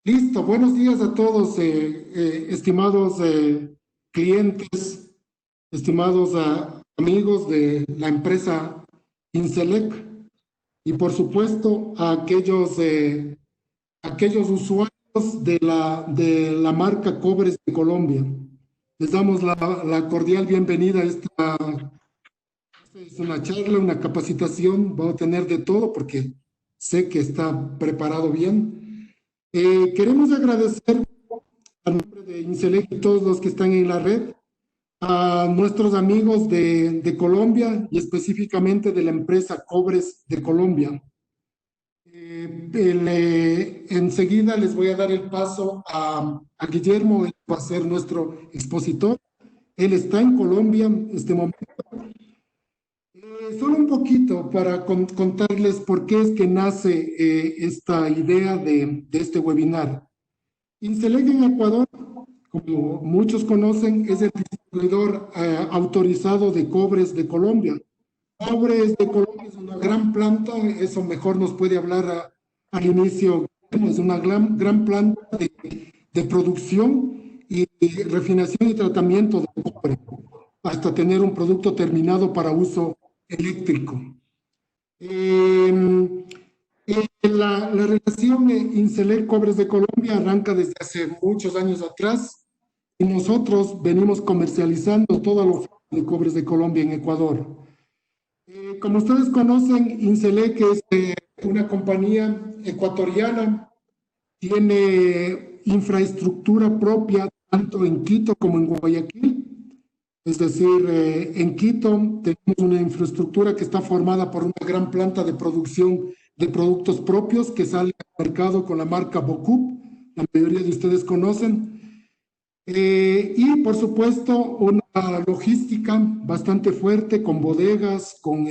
Listo, buenos días a todos, estimados clientes, estimados amigos de la empresa Inselec y por supuesto a aquellos usuarios de la marca Cobres de Colombia. Les damos la cordial bienvenida a esta es una charla, una capacitación, va a tener de todo porque sé que está preparado bien. Queremos agradecer a nombre de Inselec y todos los que están en la red, a nuestros amigos de Colombia y específicamente de la empresa Cobres de Colombia. Enseguida les voy a dar el paso a Guillermo, él va a ser nuestro expositor. Él está en Colombia en este momento. Solo un poquito para contarles por qué es que nace esta idea de este webinar. Inselec en Ecuador, como muchos conocen, es el distribuidor autorizado de Cobres de Colombia. Cobres de Colombia es una gran planta, eso mejor nos puede hablar al inicio, es una gran planta de producción y refinación y tratamiento de cobre, hasta tener un producto terminado para uso eléctrico. Eh, la relación Inselec Cobres de Colombia arranca desde hace muchos años atrás y nosotros venimos comercializando toda la oferta de Cobres de Colombia en Ecuador. Como ustedes conocen, Inselec es una compañía ecuatoriana, tiene infraestructura propia tanto en Quito como en Guayaquil. Es decir, en Quito tenemos una infraestructura que está formada por una gran planta de producción de productos propios que sale al mercado con la marca Bocup, la mayoría de ustedes conocen. Y por supuesto una logística bastante fuerte con bodegas, con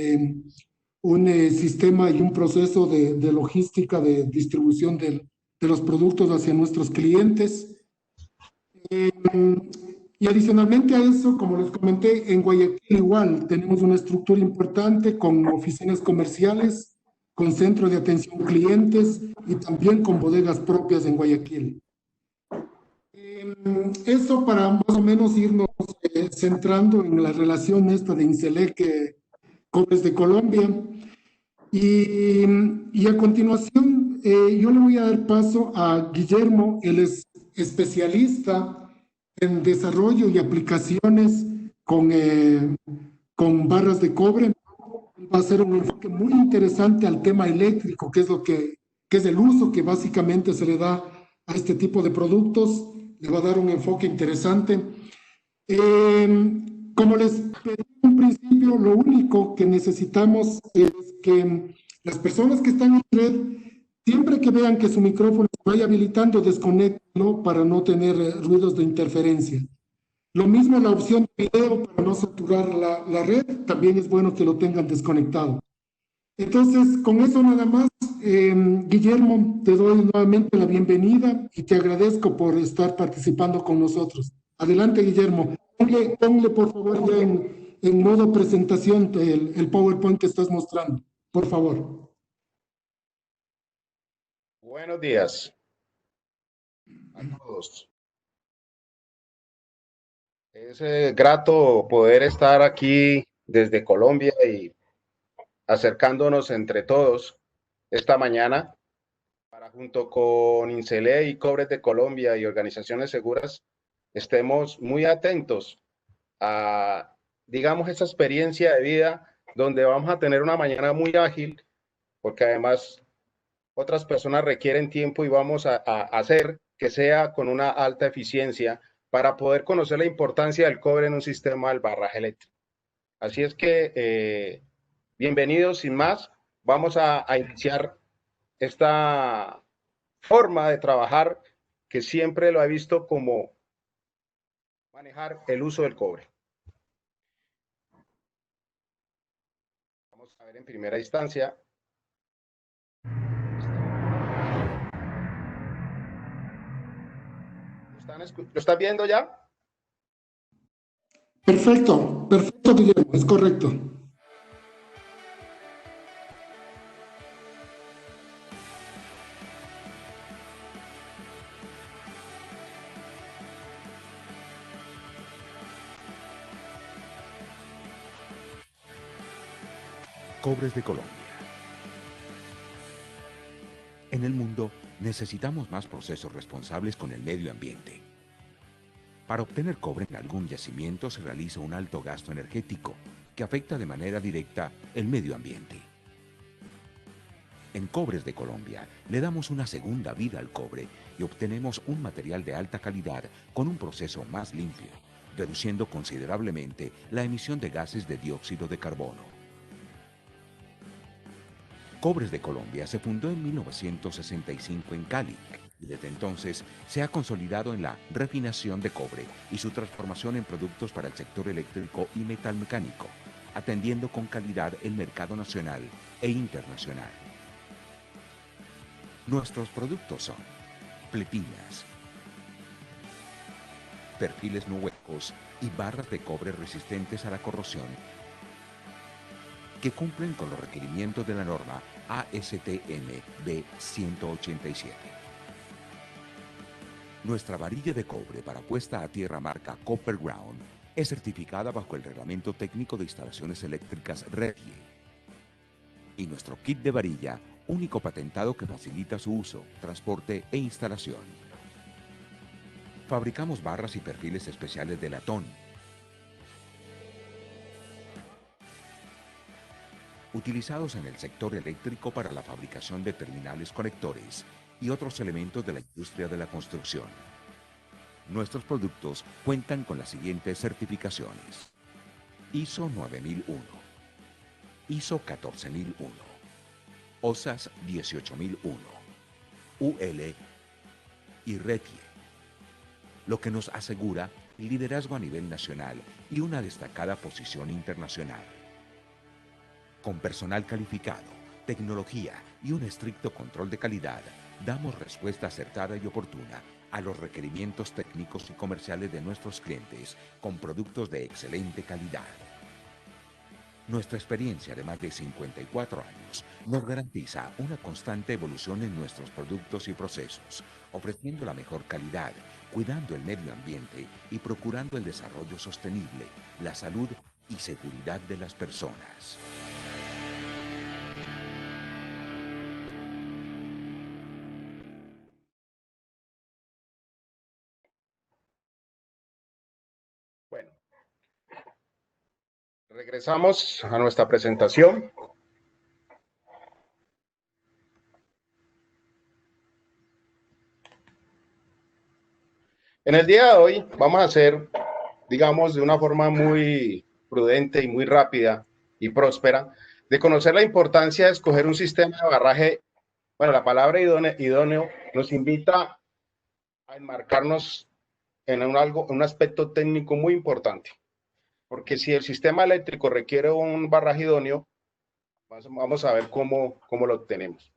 un sistema y un proceso de logística de distribución de los productos hacia nuestros clientes. Y adicionalmente a eso, como les comenté, en Guayaquil igual tenemos una estructura importante con oficinas comerciales, con centro de atención clientes y también con bodegas propias en Guayaquil. Eso para más o menos irnos centrando en la relación esta de Inselec Cobres de Colombia. Y a continuación, yo le voy a dar paso a Guillermo, él es especialista en desarrollo y aplicaciones con barras de cobre. Va a ser un enfoque muy interesante al tema eléctrico, que es el uso que básicamente se le da a este tipo de productos. Le va a dar un enfoque interesante. Como les pedí en principio, lo único que necesitamos es que las personas que están en red, siempre que vean que su micrófono se vaya habilitando, desconéctenlo para no tener ruidos de interferencia. Lo mismo la opción de video para no saturar la red, también es bueno que lo tengan desconectado. Entonces, con eso nada más, Guillermo, te doy nuevamente la bienvenida y te agradezco por estar participando con nosotros. Adelante, Guillermo. Ponle por favor ya en modo presentación el PowerPoint que estás mostrando, por favor. Buenos días a todos. Es grato poder estar aquí desde Colombia y acercándonos entre todos esta mañana para junto con Inselec y Cobres de Colombia y organizaciones seguras estemos muy atentos a, digamos, esa experiencia de vida donde vamos a tener una mañana muy ágil, porque además otras personas requieren tiempo y vamos a hacer que sea con una alta eficiencia para poder conocer la importancia del cobre en un sistema del barraje eléctrico. Así es que, bienvenidos, sin más, vamos a iniciar esta forma de trabajar que siempre lo he visto como manejar el uso del cobre. Vamos a ver en primera instancia. ¿Lo están viendo ya? Perfecto, perfecto, Guillermo, es correcto. Cobres de Colombia. En el mundo necesitamos más procesos responsables con el medio ambiente. Para obtener cobre en algún yacimiento se realiza un alto gasto energético que afecta de manera directa el medio ambiente. En Cobres de Colombia le damos una segunda vida al cobre y obtenemos un material de alta calidad con un proceso más limpio, reduciendo considerablemente la emisión de gases de dióxido de carbono. Cobres de Colombia se fundó en 1965 en Cali y desde entonces se ha consolidado en la refinación de cobre y su transformación en productos para el sector eléctrico y metalmecánico, atendiendo con calidad el mercado nacional e internacional. Nuestros productos son pletinas, perfiles no huecos y barras de cobre resistentes a la corrosión que cumplen con los requerimientos de la norma ASTM B187. Nuestra varilla de cobre para puesta a tierra marca Copper Ground es certificada bajo el Reglamento Técnico de Instalaciones Eléctricas REGIE. Y nuestro kit de varilla, único patentado que facilita su uso, transporte e instalación. Fabricamos barras y perfiles especiales de latón, utilizados en el sector eléctrico para la fabricación de terminales conectores y otros elementos de la industria de la construcción. Nuestros productos cuentan con las siguientes certificaciones: ISO 9001, ISO 14001, OSAS 18001, UL y RETIE, lo que nos asegura liderazgo a nivel nacional y una destacada posición internacional. Con personal calificado, tecnología y un estricto control de calidad, damos respuesta acertada y oportuna a los requerimientos técnicos y comerciales de nuestros clientes con productos de excelente calidad. Nuestra experiencia de más de 54 años nos garantiza una constante evolución en nuestros productos y procesos, ofreciendo la mejor calidad, cuidando el medio ambiente y procurando el desarrollo sostenible, la salud y seguridad de las personas. Bueno, regresamos a nuestra presentación. En el día de hoy vamos a hacer, digamos, de una forma muy prudente y muy rápida y próspera, de conocer la importancia de escoger un sistema de barraje. Bueno, la palabra idóneo nos invita a enmarcarnos en un aspecto técnico muy importante, porque si el sistema eléctrico requiere un barraje idóneo, vamos a ver cómo lo obtenemos.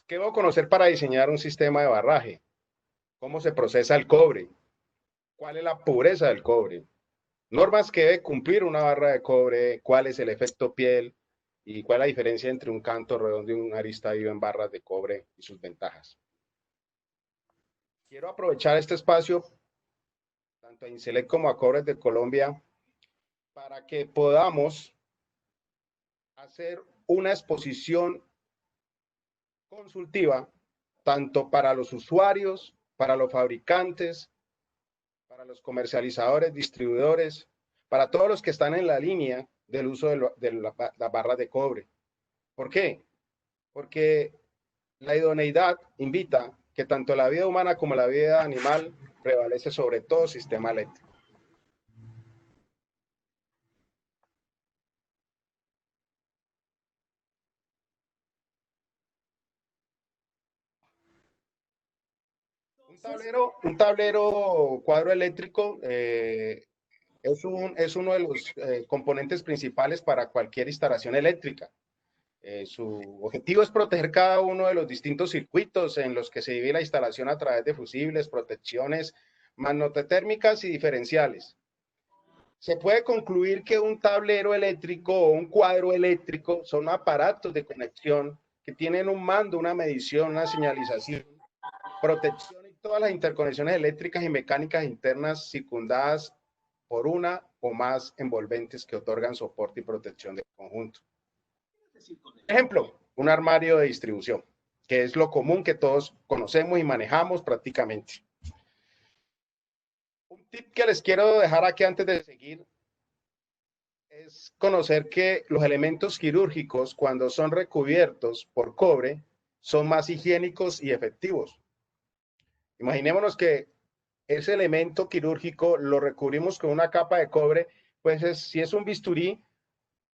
¿Qué debo conocer para diseñar un sistema de barraje? ¿Cómo se procesa el cobre? ¿Cuál es la pureza del cobre? Normas que debe cumplir una barra de cobre, cuál es el efecto piel y cuál es la diferencia entre un canto redondo y un arista vivo en barras de cobre y sus ventajas. Quiero aprovechar este espacio, tanto a Inselec como a Cobres de Colombia, para que podamos hacer una exposición consultiva, tanto para los usuarios, para los fabricantes, para los comercializadores, distribuidores, para todos los que están en la línea del uso de la barra de cobre. ¿Por qué? Porque la idoneidad invita que tanto la vida humana como la vida animal prevalece sobre todo sistema eléctrico. Un tablero cuadro eléctrico es uno de los componentes principales para cualquier instalación eléctrica. Su objetivo es proteger cada uno de los distintos circuitos en los que se divide la instalación a través de fusibles, protecciones magnetotérmicas y diferenciales. Se puede concluir que un tablero eléctrico o un cuadro eléctrico son aparatos de conexión que tienen un mando, una medición, una señalización, protección y todas las interconexiones eléctricas y mecánicas internas circundadas por una o más envolventes que otorgan soporte y protección del conjunto. Ejemplo, un armario de distribución, que es lo común que todos conocemos y manejamos prácticamente. Un tip que les quiero dejar aquí antes de seguir es conocer que los elementos quirúrgicos, cuando son recubiertos por cobre, son más higiénicos y efectivos. Imaginémonos que ese elemento quirúrgico lo recubrimos con una capa de cobre, pues si es un bisturí,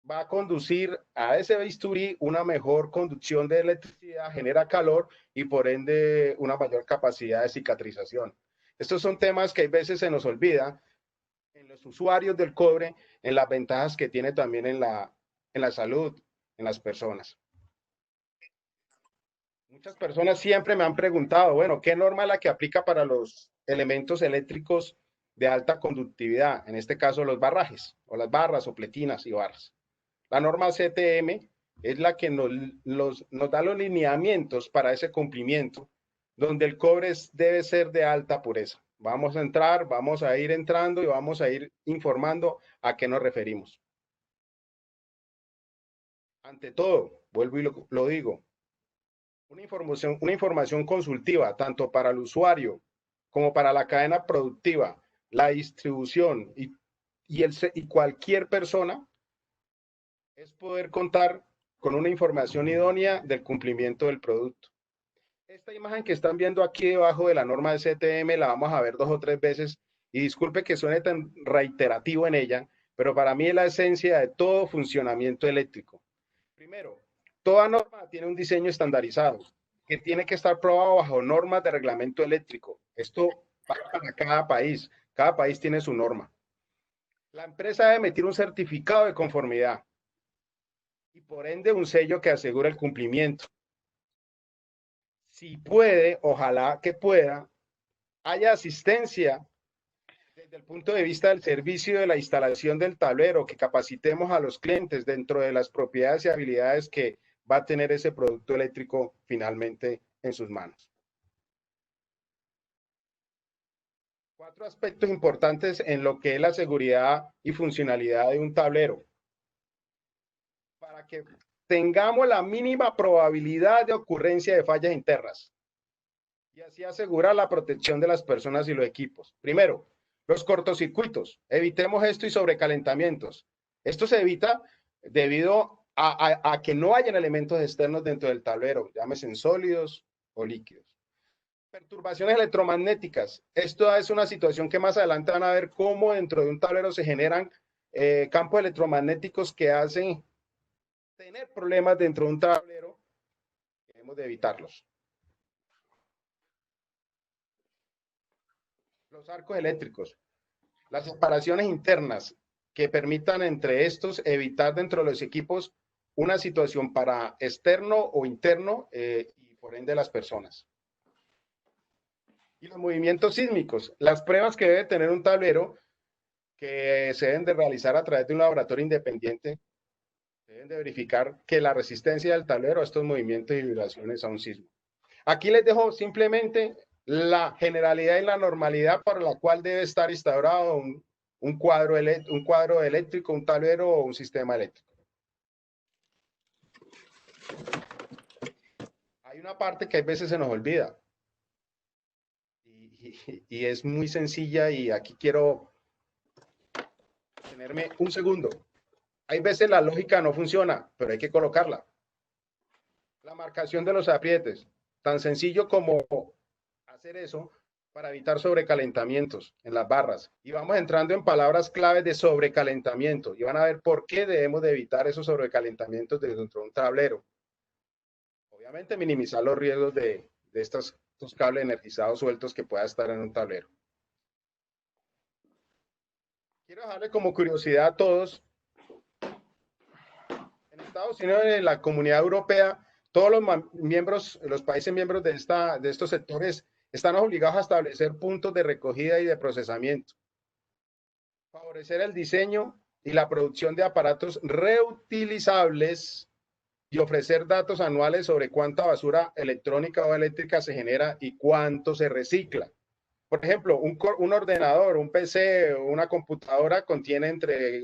va a conducir a ese bisturí una mejor conducción de electricidad, genera calor y por ende una mayor capacidad de cicatrización. Estos son temas que a veces se nos olvida en los usuarios del cobre, en las ventajas que tiene también en la salud, en las personas. Muchas personas siempre me han preguntado, bueno, ¿qué norma es la que aplica para los elementos eléctricos de alta conductividad? En este caso, los barrajes, o las barras, o pletinas y barras. La norma CTM es la que nos da los lineamientos para ese cumplimiento, donde el cobre debe ser de alta pureza. Vamos a entrar, vamos a ir entrando y vamos a ir informando a qué nos referimos. Ante todo, vuelvo y lo digo, una información consultiva, tanto para el usuario como para la cadena productiva, la distribución y cualquier persona, es poder contar con una información idónea del cumplimiento del producto. Esta imagen que están viendo aquí debajo de la norma de CTM la vamos a ver 2 o 3 veces y disculpe que suene tan reiterativo en ella, pero para mí es la esencia de todo funcionamiento eléctrico. Primero, toda norma tiene un diseño estandarizado que tiene que estar probado bajo normas de reglamento eléctrico. Esto para cada país tiene su norma. La empresa debe emitir un certificado de conformidad y por ende un sello que asegure el cumplimiento. Si puede, ojalá que pueda, haya asistencia desde el punto de vista del servicio de la instalación del tablero, que capacitemos a los clientes dentro de las propiedades y habilidades que va a tener ese producto eléctrico finalmente en sus manos. 4 aspectos importantes en lo que es la seguridad y funcionalidad de un tablero. Para que tengamos la mínima probabilidad de ocurrencia de fallas internas y así asegurar la protección de las personas y los equipos. Primero, los cortocircuitos. Evitemos esto y sobrecalentamientos. Esto se evita debido a que no hayan elementos externos dentro del tablero, llámese sólidos o líquidos. Perturbaciones electromagnéticas. Esto es una situación que más adelante van a ver cómo dentro de un tablero se generan campos electromagnéticos que hacen tener problemas dentro de un tablero. Debemos de evitarlos. Los arcos eléctricos. Las separaciones internas que permitan entre estos evitar dentro de los equipos una situación para externo o interno y por ende las personas. Y los movimientos sísmicos, las pruebas que debe tener un tablero que se deben de realizar a través de un laboratorio independiente, deben de verificar que la resistencia del tablero a estos movimientos y vibraciones a un sismo. Aquí les dejo simplemente la generalidad y la normalidad para la cual debe estar instaurado un cuadro eléctrico, un tablero o un sistema eléctrico. Hay una parte que a veces se nos olvida y es muy sencilla y aquí quiero tenerme un segundo. Hay veces la lógica no funciona, pero hay que colocarla. La marcación de los aprietes, tan sencillo como hacer eso para evitar sobrecalentamientos en las barras. Y vamos entrando en palabras claves de sobrecalentamiento y van a ver por qué debemos de evitar esos sobrecalentamientos dentro de un tablero. Obviamente minimizar los riesgos de estos cables energizados sueltos que pueda estar en un tablero. Quiero dejarle como curiosidad a todos. En Estados Unidos, en la Comunidad Europea, todos los países miembros de estos sectores están obligados a establecer puntos de recogida y de procesamiento, favorecer el diseño y la producción de aparatos reutilizables y ofrecer datos anuales sobre cuánta basura electrónica o eléctrica se genera y cuánto se recicla. Por ejemplo, un ordenador, un PC o una computadora contiene entre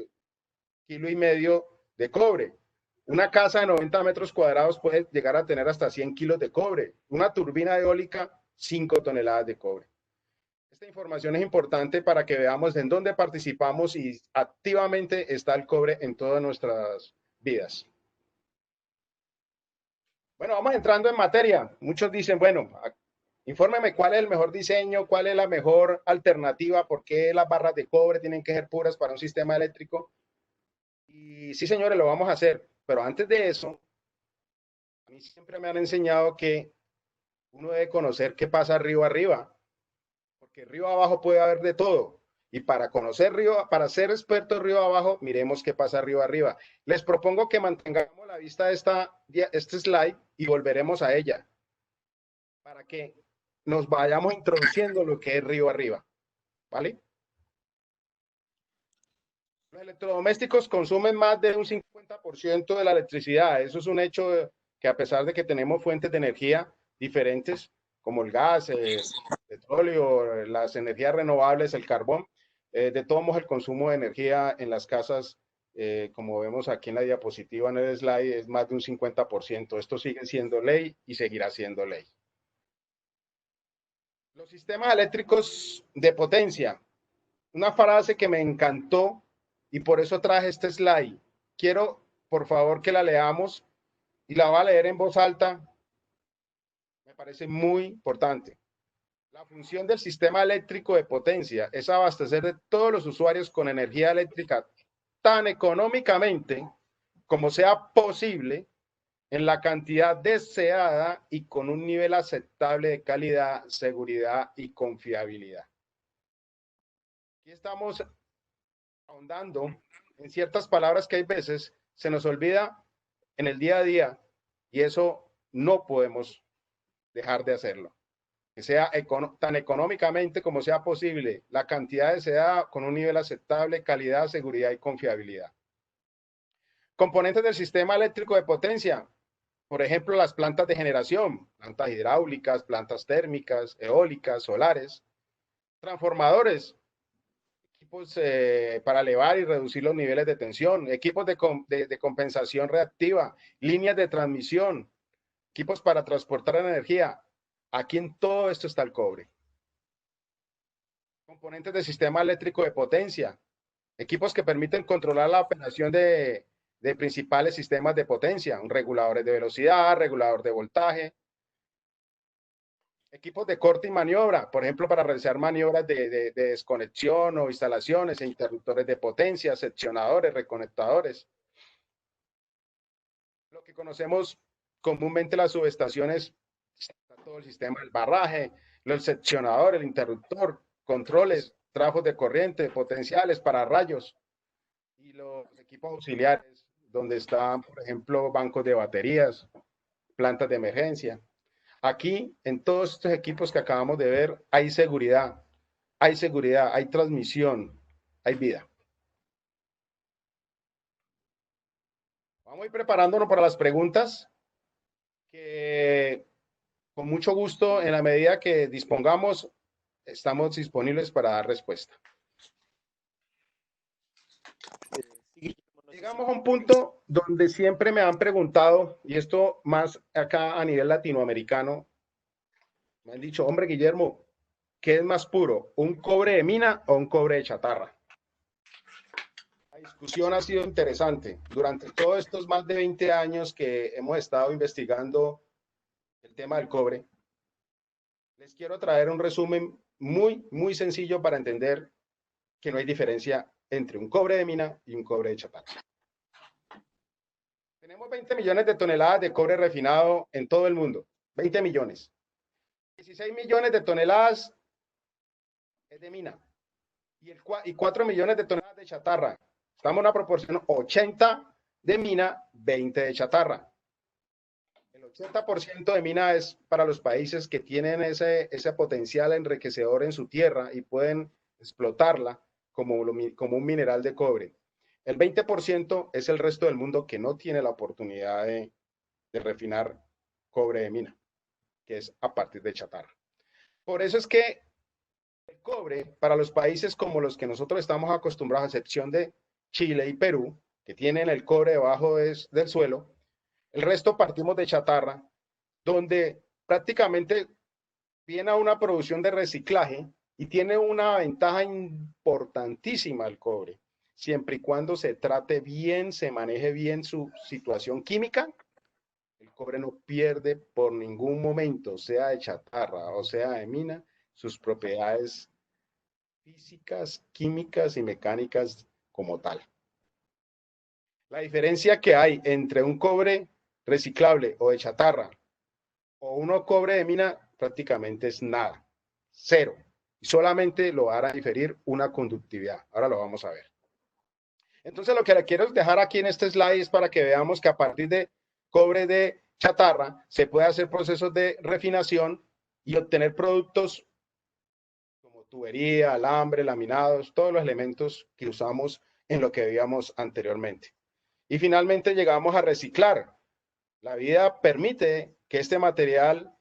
1,5 kilos de cobre. Una casa de 90 metros cuadrados puede llegar a tener hasta 100 kilos de cobre. Una turbina eólica, 5 toneladas de cobre. Esta información es importante para que veamos en dónde participamos y activamente está el cobre en todas nuestras vidas. Bueno, vamos entrando en materia. Muchos dicen, bueno, infórmeme cuál es el mejor diseño, cuál es la mejor alternativa, por qué las barras de cobre tienen que ser puras para un sistema eléctrico. Y sí, señores, lo vamos a hacer. Pero antes de eso, a mí siempre me han enseñado que uno debe conocer qué pasa río arriba, porque río abajo puede haber de todo. Y para conocer río, para ser expertos río abajo, miremos qué pasa río arriba. Les propongo que mantengamos la vista de este slide y volveremos a ella para que nos vayamos introduciendo lo que es río arriba, ¿vale? Los electrodomésticos consumen más de un 50% de la electricidad. Eso es un hecho que a pesar de que tenemos fuentes de energía diferentes, como el gas, el petróleo, las energías renovables, el carbón, de todos modos el consumo de energía en las casas, como vemos aquí en la diapositiva en el slide, es más de un 50%. Esto sigue siendo ley y seguirá siendo ley. Los sistemas eléctricos de potencia. Una frase que me encantó y por eso traje este slide. Quiero, por favor, que la leamos y la voy a leer en voz alta. Me parece muy importante. La función del sistema eléctrico de potencia es abastecer de todos los usuarios con energía eléctrica tan económicamente como sea posible, en la cantidad deseada y con un nivel aceptable de calidad, seguridad y confiabilidad. Aquí estamos ahondando en ciertas palabras que hay veces se nos olvida en el día a día y eso no podemos dejar de hacerlo. Que sea tan económicamente como sea posible, la cantidad deseada con un nivel aceptable, calidad, seguridad y confiabilidad. Componentes del sistema eléctrico de potencia. Por ejemplo, las plantas de generación, plantas hidráulicas, plantas térmicas, eólicas, solares, transformadores, equipos para elevar y reducir los niveles de tensión, equipos de compensación reactiva, líneas de transmisión, equipos para transportar energía. Aquí en todo esto está el cobre. Componentes del sistema eléctrico de potencia, equipos que permiten controlar la operación de principales sistemas de potencia, reguladores de velocidad, regulador de voltaje, equipos de corte y maniobra, por ejemplo, para realizar maniobras de desconexión o instalaciones, interruptores de potencia, seccionadores, reconectadores. Lo que conocemos comúnmente las subestaciones, todo el sistema del barraje, el seccionador, el interruptor, controles, trabajos de corriente, potenciales para rayos y los equipos auxiliares, donde están, por ejemplo, bancos de baterías, plantas de emergencia. Aquí, en todos estos equipos que acabamos de ver, hay seguridad, hay transmisión, hay vida. Vamos a ir preparándonos para las preguntas, que con mucho gusto, en la medida que dispongamos, estamos disponibles para dar respuesta. Llegamos a un punto donde siempre me han preguntado, y esto más acá a nivel latinoamericano, me han dicho, hombre, Guillermo, ¿qué es más puro, un cobre de mina o un cobre de chatarra? La discusión ha sido interesante. Durante todos estos más de 20 años que hemos estado investigando el tema del cobre, les quiero traer un resumen muy sencillo para entender que no hay diferencia entre un cobre de mina y un cobre de chatarra. Tenemos 20 millones de toneladas de cobre refinado en todo el mundo. 20 millones. 16 millones de toneladas es de mina. Y 4 millones de toneladas de chatarra. Estamos en una proporción 80 de mina, 20 de chatarra. El 80% de mina es para los países que tienen ese potencial enriquecedor en su tierra y pueden explotarla como un mineral de cobre. El 20% es el resto del mundo que no tiene la oportunidad de refinar cobre de mina, que es a partir de chatarra. Por eso es que el cobre, para los países como los que nosotros estamos acostumbrados, a excepción de Chile y Perú, que tienen el cobre debajo del suelo. El resto partimos de chatarra, donde prácticamente viene a una producción de reciclaje y tiene una ventaja importantísima el cobre. Siempre y cuando se trate bien, se maneje bien su situación química, el cobre no pierde por ningún momento, sea de chatarra o sea de mina, sus propiedades físicas, químicas y mecánicas como tal. La diferencia que hay entre un cobre reciclable o de chatarra o uno cobre de mina prácticamente es nada, cero. Solamente lo hará diferir una conductividad. Ahora lo vamos a ver. Entonces lo que le quiero dejar aquí en este slide es para que veamos que a partir de cobre de chatarra se puede hacer procesos de refinación y obtener productos como tubería, alambre, laminados, todos los elementos que usamos en lo que veíamos anteriormente. Y finalmente llegamos a reciclar. La vida permite que este material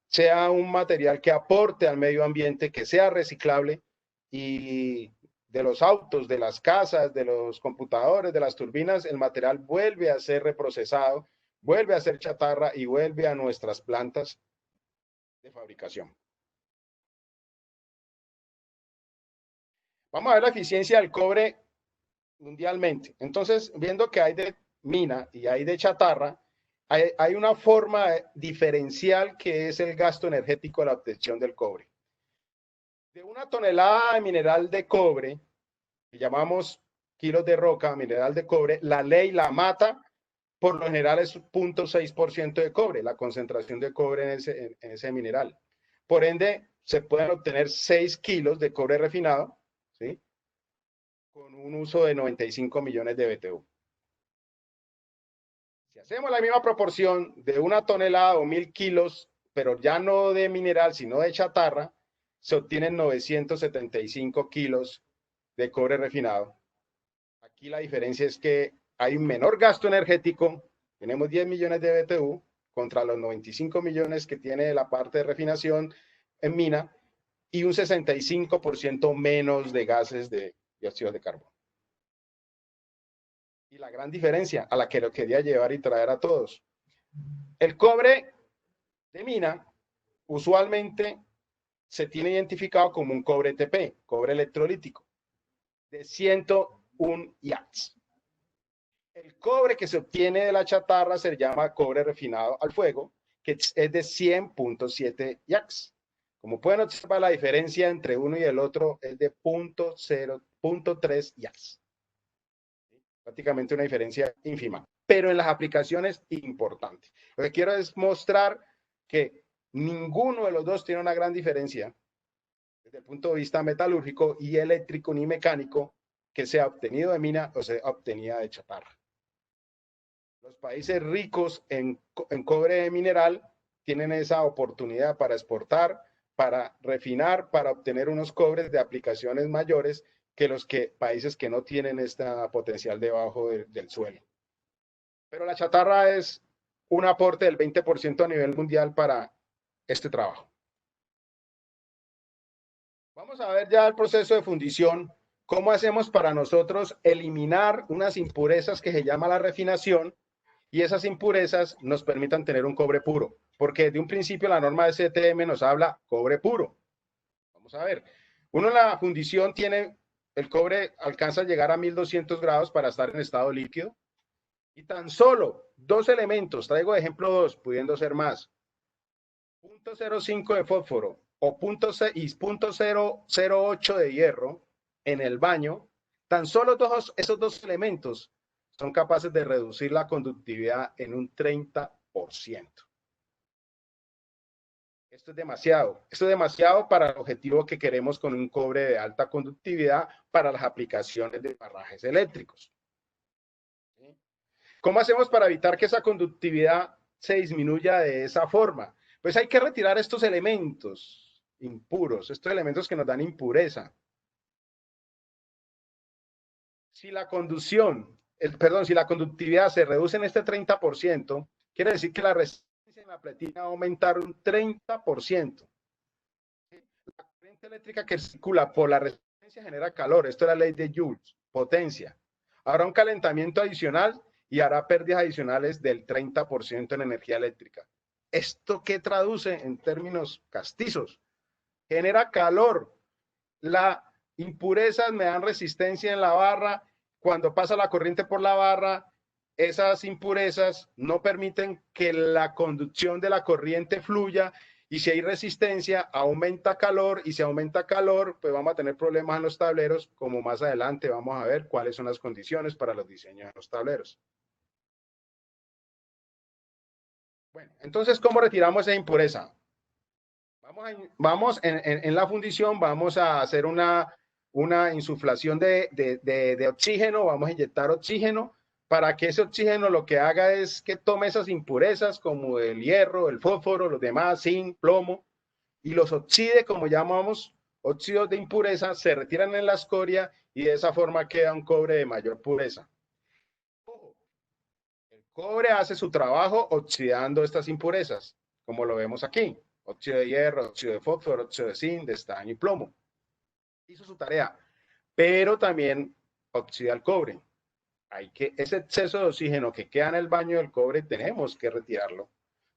sea un material que aporte al medio ambiente, que sea reciclable y de los autos, de las casas, de los computadores, de las turbinas, el material vuelve a ser reprocesado, vuelve a ser chatarra y vuelve a nuestras plantas de fabricación. Vamos a ver la eficiencia del cobre mundialmente. Entonces, viendo que hay de mina y hay de chatarra, hay una forma diferencial que es el gasto energético de la obtención del cobre. De una tonelada de mineral de cobre, que llamamos kilos de roca, mineral de cobre, la ley la mata, por lo general es 0.6% de cobre, la concentración de cobre en ese mineral. Por ende, se pueden obtener 6 kilos de cobre refinado, ¿sí? Con un uso de 95 millones de BTU. Si hacemos la misma proporción de una tonelada o 1000 kilos, pero ya no de mineral, sino de chatarra, se obtienen 975 kilos de cobre refinado. Aquí la diferencia es que hay un menor gasto energético, tenemos 10 millones de BTU contra los 95 millones que tiene la parte de refinación en mina y un 65% menos de gases de dióxido de carbono. Y la gran diferencia a la que lo quería llevar y traer a todos. El cobre de mina usualmente se tiene identificado como un cobre TP, cobre electrolítico, de 101 yats. El cobre que se obtiene de la chatarra se llama cobre refinado al fuego, que es de 100.7 yats. Como pueden observar, la diferencia entre uno y el otro es de 0.3 yats. Prácticamente una diferencia ínfima, pero en las aplicaciones importante. Lo que quiero es mostrar que ninguno de los dos tiene una gran diferencia desde el punto de vista metalúrgico y eléctrico ni mecánico que sea obtenido de mina o sea obtenida de chatarra. Los países ricos en cobre mineral tienen esa oportunidad para exportar, para refinar, para obtener unos cobres de aplicaciones mayores que los países que no tienen este potencial debajo del suelo. Pero la chatarra es un aporte del 20% a nivel mundial para este trabajo. Vamos a ver ya el proceso de fundición. ¿Cómo hacemos para nosotros eliminar unas impurezas que se llama la refinación y esas impurezas nos permitan tener un cobre puro? Porque desde un principio la norma de CTM nos habla cobre puro. Vamos a ver. Uno en la fundición tiene, el cobre alcanza a llegar a 1200 grados para estar en estado líquido. Y tan solo dos elementos, traigo de ejemplo dos, pudiendo ser más. 0.05 de fósforo o 0.008 de hierro en el baño, tan solo esos dos elementos son capaces de reducir la conductividad en un 30%. Esto es demasiado para el objetivo que queremos con un cobre de alta conductividad para las aplicaciones de barrajes eléctricos. ¿Cómo hacemos para evitar que esa conductividad se disminuya de esa forma? Pues hay que retirar estos elementos impuros, estos elementos que nos dan impureza. Si la conductividad se reduce en este 30%, quiere decir que la resistencia en la pletina va a aumentar un 30%. La corriente eléctrica que circula por la resistencia genera calor. Esto es la ley de Joule, potencia. habrá un calentamiento adicional y hará pérdidas adicionales del 30% en energía eléctrica. ¿Esto qué traduce en términos castizos? Genera calor. Las impurezas me dan resistencia en la barra. Cuando pasa la corriente por la barra, esas impurezas no permiten que la conducción de la corriente fluya, y si hay resistencia, aumenta calor, y si aumenta calor, pues vamos a tener problemas en los tableros, como más adelante vamos a ver cuáles son las condiciones para los diseños de los tableros. Bueno, entonces, ¿cómo retiramos esa impureza? Vamos en la fundición, vamos a hacer una insuflación de oxígeno, vamos a inyectar oxígeno, para que ese oxígeno lo que haga es que tome esas impurezas como el hierro, el fósforo, los demás, zinc, plomo, y los oxide, como llamamos, óxidos de impureza, se retiran en la escoria y de esa forma queda un cobre de mayor pureza. El cobre hace su trabajo oxidando estas impurezas, como lo vemos aquí: óxido de hierro, óxido de fósforo, óxido de zinc, de estaño y plomo. Hizo su tarea, pero también oxida el cobre. Ese exceso de oxígeno que queda en el baño del cobre tenemos que retirarlo,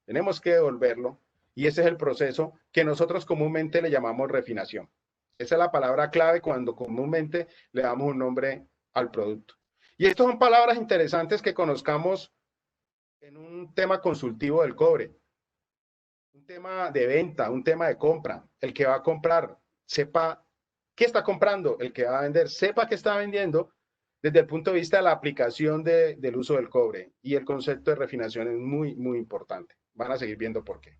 tenemos que devolverlo, y ese es el proceso que nosotros comúnmente le llamamos refinación. Esa es la palabra clave cuando comúnmente le damos un nombre al producto. Y estas son palabras interesantes que conozcamos en un tema consultivo del cobre, un tema de venta, un tema de compra. El que va a comprar sepa qué está comprando, el que va a vender sepa qué está vendiendo, desde el punto de vista de la aplicación del uso del cobre. Y el concepto de refinación es muy, muy importante. Van a seguir viendo por qué.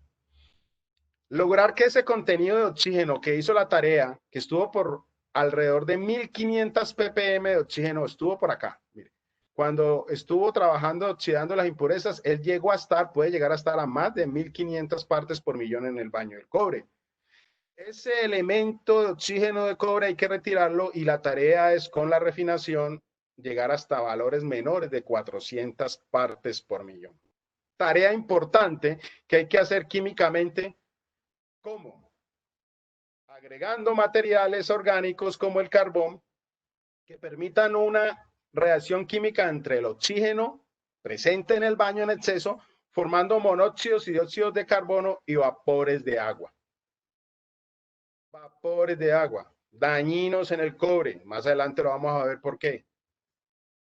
Lograr que ese contenido de oxígeno que hizo la tarea, que estuvo por alrededor de 1500 ppm de oxígeno, estuvo por acá. Mire, cuando estuvo trabajando oxidando las impurezas, él llegó a estar, puede llegar a estar a más de 1500 partes por millón en el baño del cobre. Ese elemento de oxígeno de cobre hay que retirarlo, y la tarea es, con la refinación, llegar hasta valores menores de 400 partes por millón. Tarea importante que hay que hacer químicamente. ¿Cómo? Agregando materiales orgánicos como el carbón, que permitan una reacción química entre el oxígeno presente en el baño en exceso, formando monóxidos y dióxidos de carbono y vapores de agua. Vapores de agua, dañinos en el cobre. Más adelante lo vamos a ver por qué.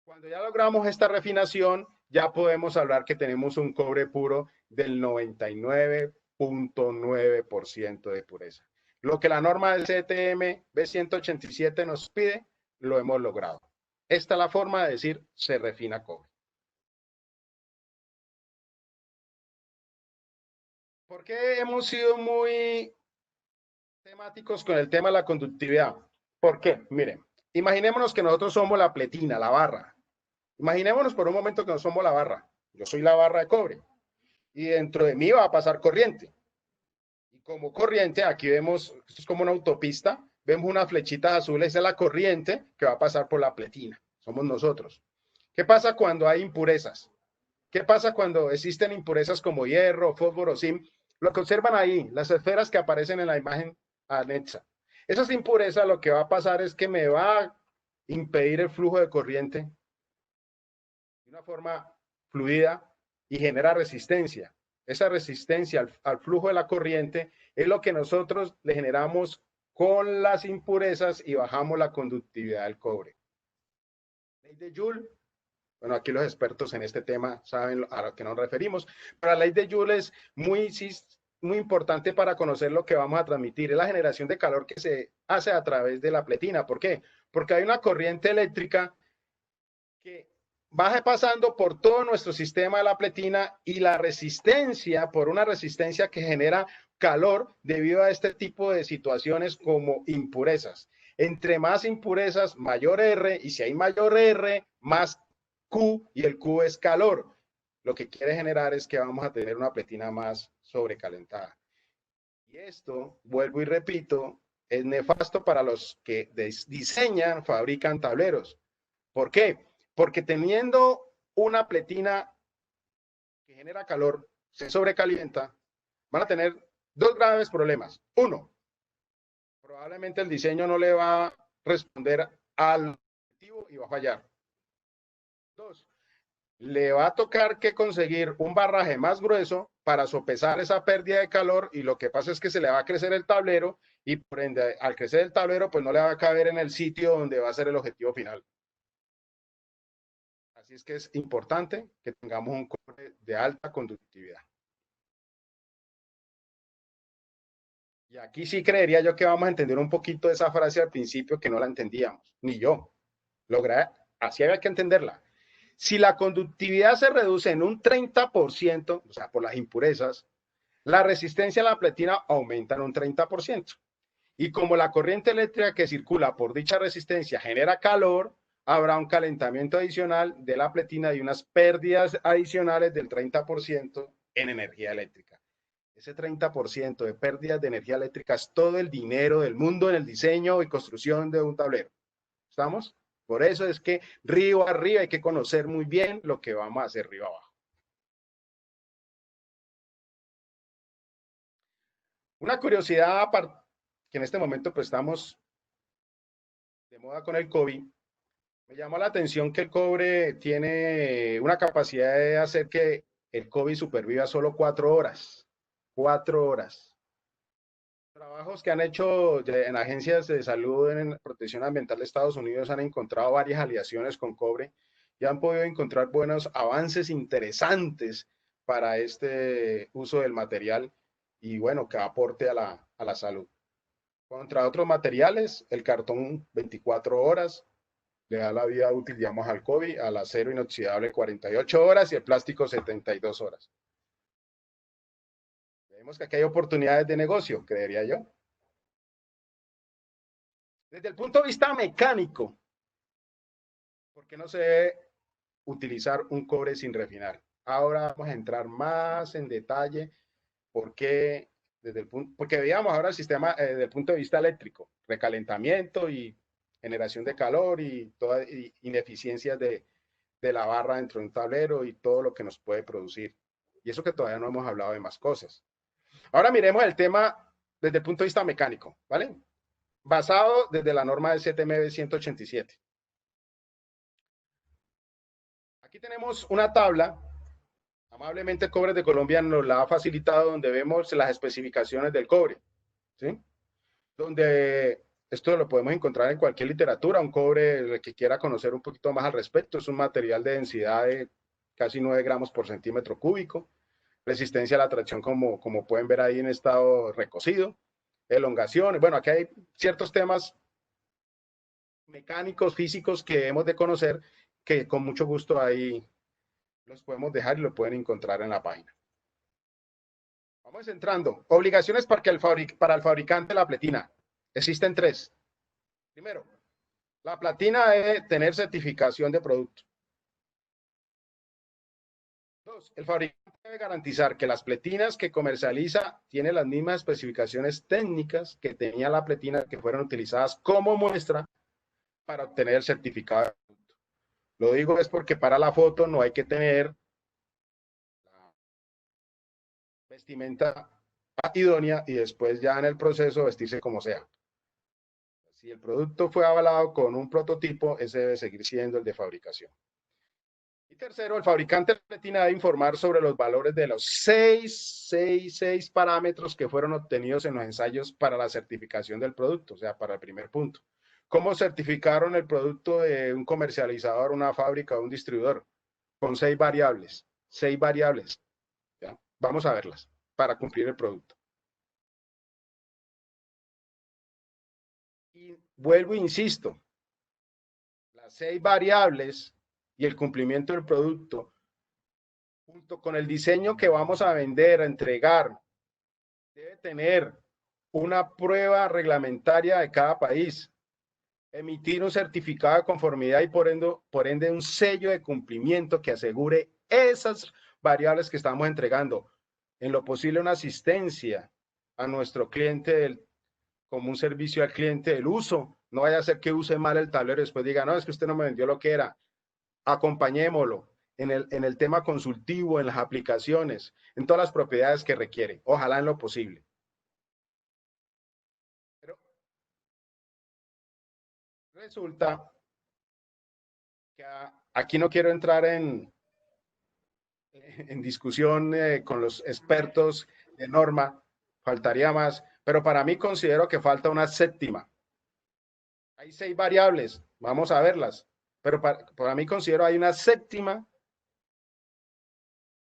Cuando ya logramos esta refinación, ya podemos hablar que tenemos un cobre puro del 99.9% de pureza. Lo que la norma del CTM B187 nos pide, lo hemos logrado. Esta es la forma de decir: se refina cobre. ¿Por qué hemos sido muy temáticos con el tema de la conductividad? ¿Por qué? Miren, imaginémonos que nosotros somos la pletina, la barra. Imaginémonos por un momento que no somos la barra. Yo soy la barra de cobre y dentro de mí va a pasar corriente. Y como corriente, aquí vemos, esto es como una autopista, vemos unas flechitas azules, esa es la corriente que va a pasar por la pletina. Somos nosotros. ¿Qué pasa cuando hay impurezas? ¿Qué pasa cuando existen impurezas como hierro, fósforo, zinc? Lo que observan ahí, las esferas que aparecen en la imagen anexa. Esas impurezas, lo que va a pasar es que me va a impedir el flujo de corriente de una forma fluida y genera resistencia. Esa resistencia al flujo de la corriente es lo que nosotros le generamos con las impurezas y bajamos la conductividad del cobre. Ley de Joule. Bueno, aquí los expertos en este tema saben a lo que nos referimos. Pero la ley de Joule es muy importante para conocer lo que vamos a transmitir. Es la generación de calor que se hace a través de la pletina. ¿Por qué? Porque hay una corriente eléctrica que va pasando por todo nuestro sistema de la pletina, y la resistencia, por una resistencia que genera calor debido a este tipo de situaciones como impurezas. Entre más impurezas, mayor R, y si hay mayor R, más Q, y el Q es calor. Lo que quiere generar es que vamos a tener una pletina más sobrecalentada. Y esto, vuelvo y repito, es nefasto para los que diseñan, fabrican tableros. ¿Por qué? Porque teniendo una pletina que genera calor, se sobrecalienta, van a tener dos graves problemas. Uno, probablemente el diseño no le va a responder al objetivo y va a fallar. Dos, le va a tocar que conseguir un barraje más grueso para sopesar esa pérdida de calor, y lo que pasa es que se le va a crecer el tablero y por ende al crecer el tablero pues no le va a caber en el sitio donde va a ser el objetivo final. Así es que es importante que tengamos un cobre de alta conductividad. Y aquí sí creería yo que vamos a entender un poquito esa frase al principio que no la entendíamos, ni yo. Así había que entenderla. Si la conductividad se reduce en un 30%, o sea, por las impurezas, la resistencia a la pletina aumenta en un 30%. Y como la corriente eléctrica que circula por dicha resistencia genera calor, habrá un calentamiento adicional de la pletina y unas pérdidas adicionales del 30% en energía eléctrica. Ese 30% de pérdidas de energía eléctrica es todo el dinero del mundo en el diseño y construcción de un tablero. ¿Estamos? Por eso es que río arriba hay que conocer muy bien lo que vamos a hacer río abajo. Una curiosidad que en este momento pues estamos de moda con el COVID, me llamó la atención que el cobre tiene una capacidad de hacer que el COVID superviva solo 4 horas. 4 horas. Trabajos que han hecho en agencias de salud en protección ambiental de Estados Unidos han encontrado varias aleaciones con cobre y han podido encontrar buenos avances interesantes para este uso del material y bueno, que aporte a la salud. Contra otros materiales, el cartón 24 horas le da la vida útil, digamos, al COVID, al acero inoxidable 48 horas y el plástico 72 horas. Vemos que aquí hay oportunidades de negocio, creería yo. Desde el punto de vista mecánico, ¿por qué no se debe utilizar un cobre sin refinar? Ahora vamos a entrar más en detalle porque veíamos ahora el sistema desde el punto de vista eléctrico, recalentamiento y generación de calor y todas ineficiencias de la barra dentro de un tablero y todo lo que nos puede producir. Y eso que todavía no hemos hablado de más cosas. Ahora miremos el tema desde el punto de vista mecánico, ¿vale? Basado desde la norma del CTMB 187. Aquí tenemos una tabla, amablemente Cobre de Colombia nos la ha facilitado, donde vemos las especificaciones del cobre, ¿sí? Donde esto lo podemos encontrar en cualquier literatura, un cobre, el que quiera conocer un poquito más al respecto, es un material de densidad de casi 9 gramos por centímetro cúbico, resistencia a la tracción como pueden ver ahí en estado recocido, elongación, bueno, aquí hay ciertos temas mecánicos, físicos que hemos de conocer, que con mucho gusto ahí los podemos dejar y lo pueden encontrar en la página. Vamos entrando. Obligaciones para el fabricante de la pletina. Existen 3. Primero, la platina debe tener certificación de producto. 2, el fabricante debe garantizar que las pletinas que comercializa tienen las mismas especificaciones técnicas que tenía la pletina que fueron utilizadas como muestra para obtener el certificado de producto. Lo digo es porque para la foto no hay que tener la vestimenta idónea y después ya en el proceso vestirse como sea. Si el producto fue avalado con un prototipo, ese debe seguir siendo el de fabricación. Y tercero, el fabricante de pletina debe informar sobre los valores de los 6 parámetros que fueron obtenidos en los ensayos para la certificación del producto, o sea, para el primer punto. ¿Cómo certificaron el producto de un comercializador, una fábrica o un distribuidor? Con 6 variables. 6 variables. ¿Ya? Vamos a verlas para cumplir el producto. Y vuelvo e insisto, las 6 variables y el cumplimiento del producto, junto con el diseño que vamos a vender, a entregar, debe tener una prueba reglamentaria de cada país, emitir un certificado de conformidad y por ende un sello de cumplimiento que asegure esas variables que estamos entregando. En lo posible una asistencia a nuestro cliente como un servicio al cliente del uso. No vaya a ser que use mal el tablero y después diga, no, es que usted no me vendió lo que era. Acompañémoslo en el tema consultivo, en las aplicaciones, en todas las propiedades que requiere. Ojalá en lo posible. Pero resulta que Aquí no quiero entrar en discusión con los expertos de norma, faltaría más, pero para mí considero que falta una séptima. Hay 6 variables, vamos a verlas, pero para mí considero hay una séptima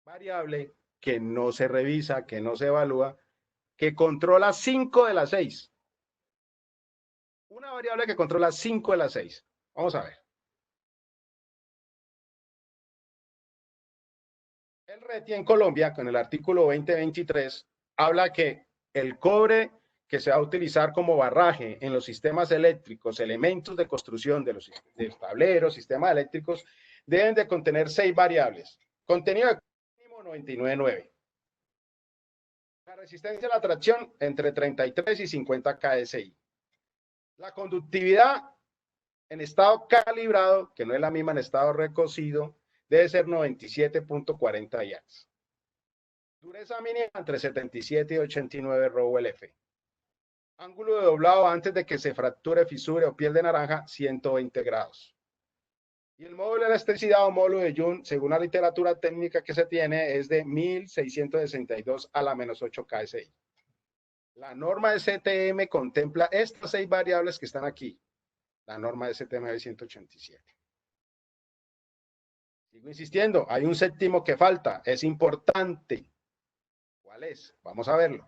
variable que no se revisa, que no se evalúa, que controla 5 de las 6. Una variable que controla 5 de las 6. Vamos a ver. El RETI en Colombia, con el artículo 2023, habla que el cobre que se va a utilizar como barraje en los sistemas eléctricos, elementos de construcción de los tableros, sistemas eléctricos, deben de contener 6 variables. Contenido de mínimo 99.9. La resistencia a la tracción entre 33 y 50 KSI. La conductividad en estado calibrado, que no es la misma en estado recocido, debe ser 97.40 yards. Dureza mínima entre 77 y 89 Rowell F. Ángulo de doblado antes de que se fracture, fisure o piel de naranja, 120 grados. Y el módulo de elasticidad o módulo de Young, según la literatura técnica que se tiene, es de 1662 a la menos 8 KSI. La norma de CTM contempla estas 6 variables que están aquí. La norma de CTM de 187. Sigo insistiendo, hay un séptimo que falta, es importante. ¿Cuál es? Vamos a verlo.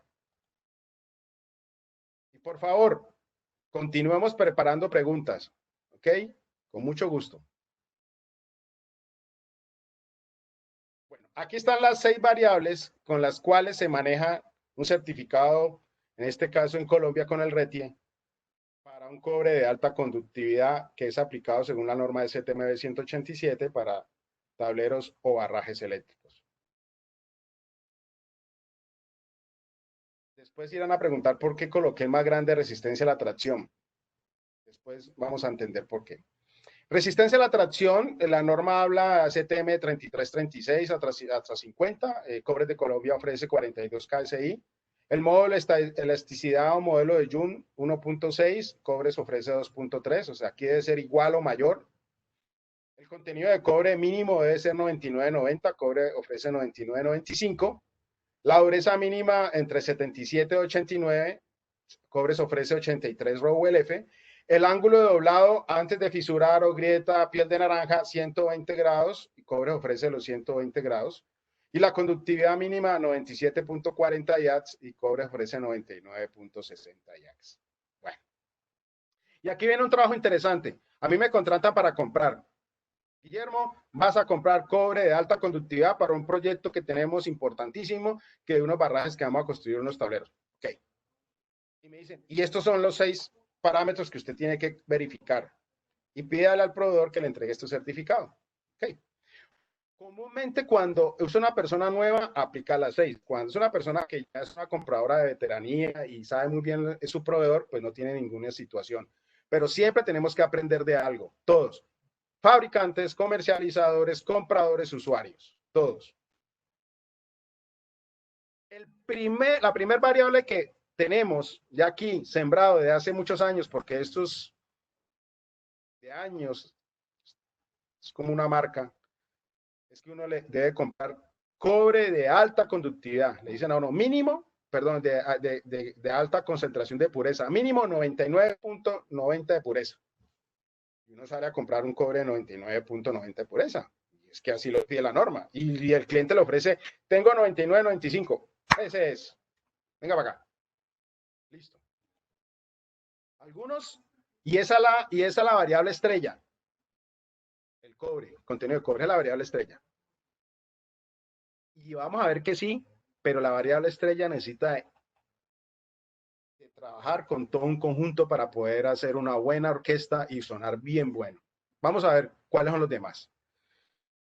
Y por favor, continuemos preparando preguntas, ¿ok? Con mucho gusto. Bueno, aquí están las 6 variables con las cuales se maneja un certificado, en este caso en Colombia con el RETIE, para un cobre de alta conductividad que es aplicado según la norma de CTM 187 para tableros o barrajes eléctricos. Después irán a preguntar por qué coloqué más grande resistencia a la tracción. Después vamos a entender por qué. Resistencia a la tracción, la norma habla CTM 3336 hasta 50, Cobres de Colombia ofrece 42 KSI. El módulo de elasticidad o modelo de Young 1.6, Cobres ofrece 2.3, o sea, aquí debe ser igual o mayor. El contenido de cobre mínimo debe ser 99.90, Cobre ofrece 99.95. La dureza mínima entre 77 y 89, Cobres ofrece 83 Rowell F. El ángulo de doblado antes de fisurar o grieta, piel de naranja, 120 grados, y Cobres ofrece los 120 grados. Y la conductividad mínima 97.40 yards y Cobres ofrece 99.60 yards. Bueno. Y aquí viene un trabajo interesante. A mí me contratan para comprar. Guillermo, vas a comprar cobre de alta conductividad para un proyecto que tenemos importantísimo, que de unos barrajes que vamos a construir unos tableros. Ok. Y me dicen, y estos son los 6 parámetros que usted tiene que verificar. Y pídale al proveedor que le entregue este certificado. Ok. Comúnmente cuando es una persona nueva, aplica las 6. Cuando es una persona que ya es una compradora de veteranía y sabe muy bien es su proveedor, pues no tiene ninguna situación. Pero siempre tenemos que aprender de algo, todos. Fabricantes, comercializadores, compradores, usuarios, todos. La primera variable que tenemos ya aquí sembrado de hace muchos años, porque estos de años es como una marca, es que uno le debe comprar cobre de alta conductividad. Le dicen a uno mínimo, perdón, de alta concentración de pureza, mínimo 99.90 de pureza. Y uno sale a comprar un cobre de 99.90 de pureza. Y es que así lo pide la norma. Y el cliente le ofrece, tengo 99.95. Ese es. Venga para acá. Listo. Algunos, y esa es la variable estrella. El cobre, el contenido de cobre es la variable estrella. Y vamos a ver que sí, pero la variable estrella necesita de trabajar con todo un conjunto para poder hacer una buena orquesta y sonar bien bueno. Vamos a ver cuáles son los demás.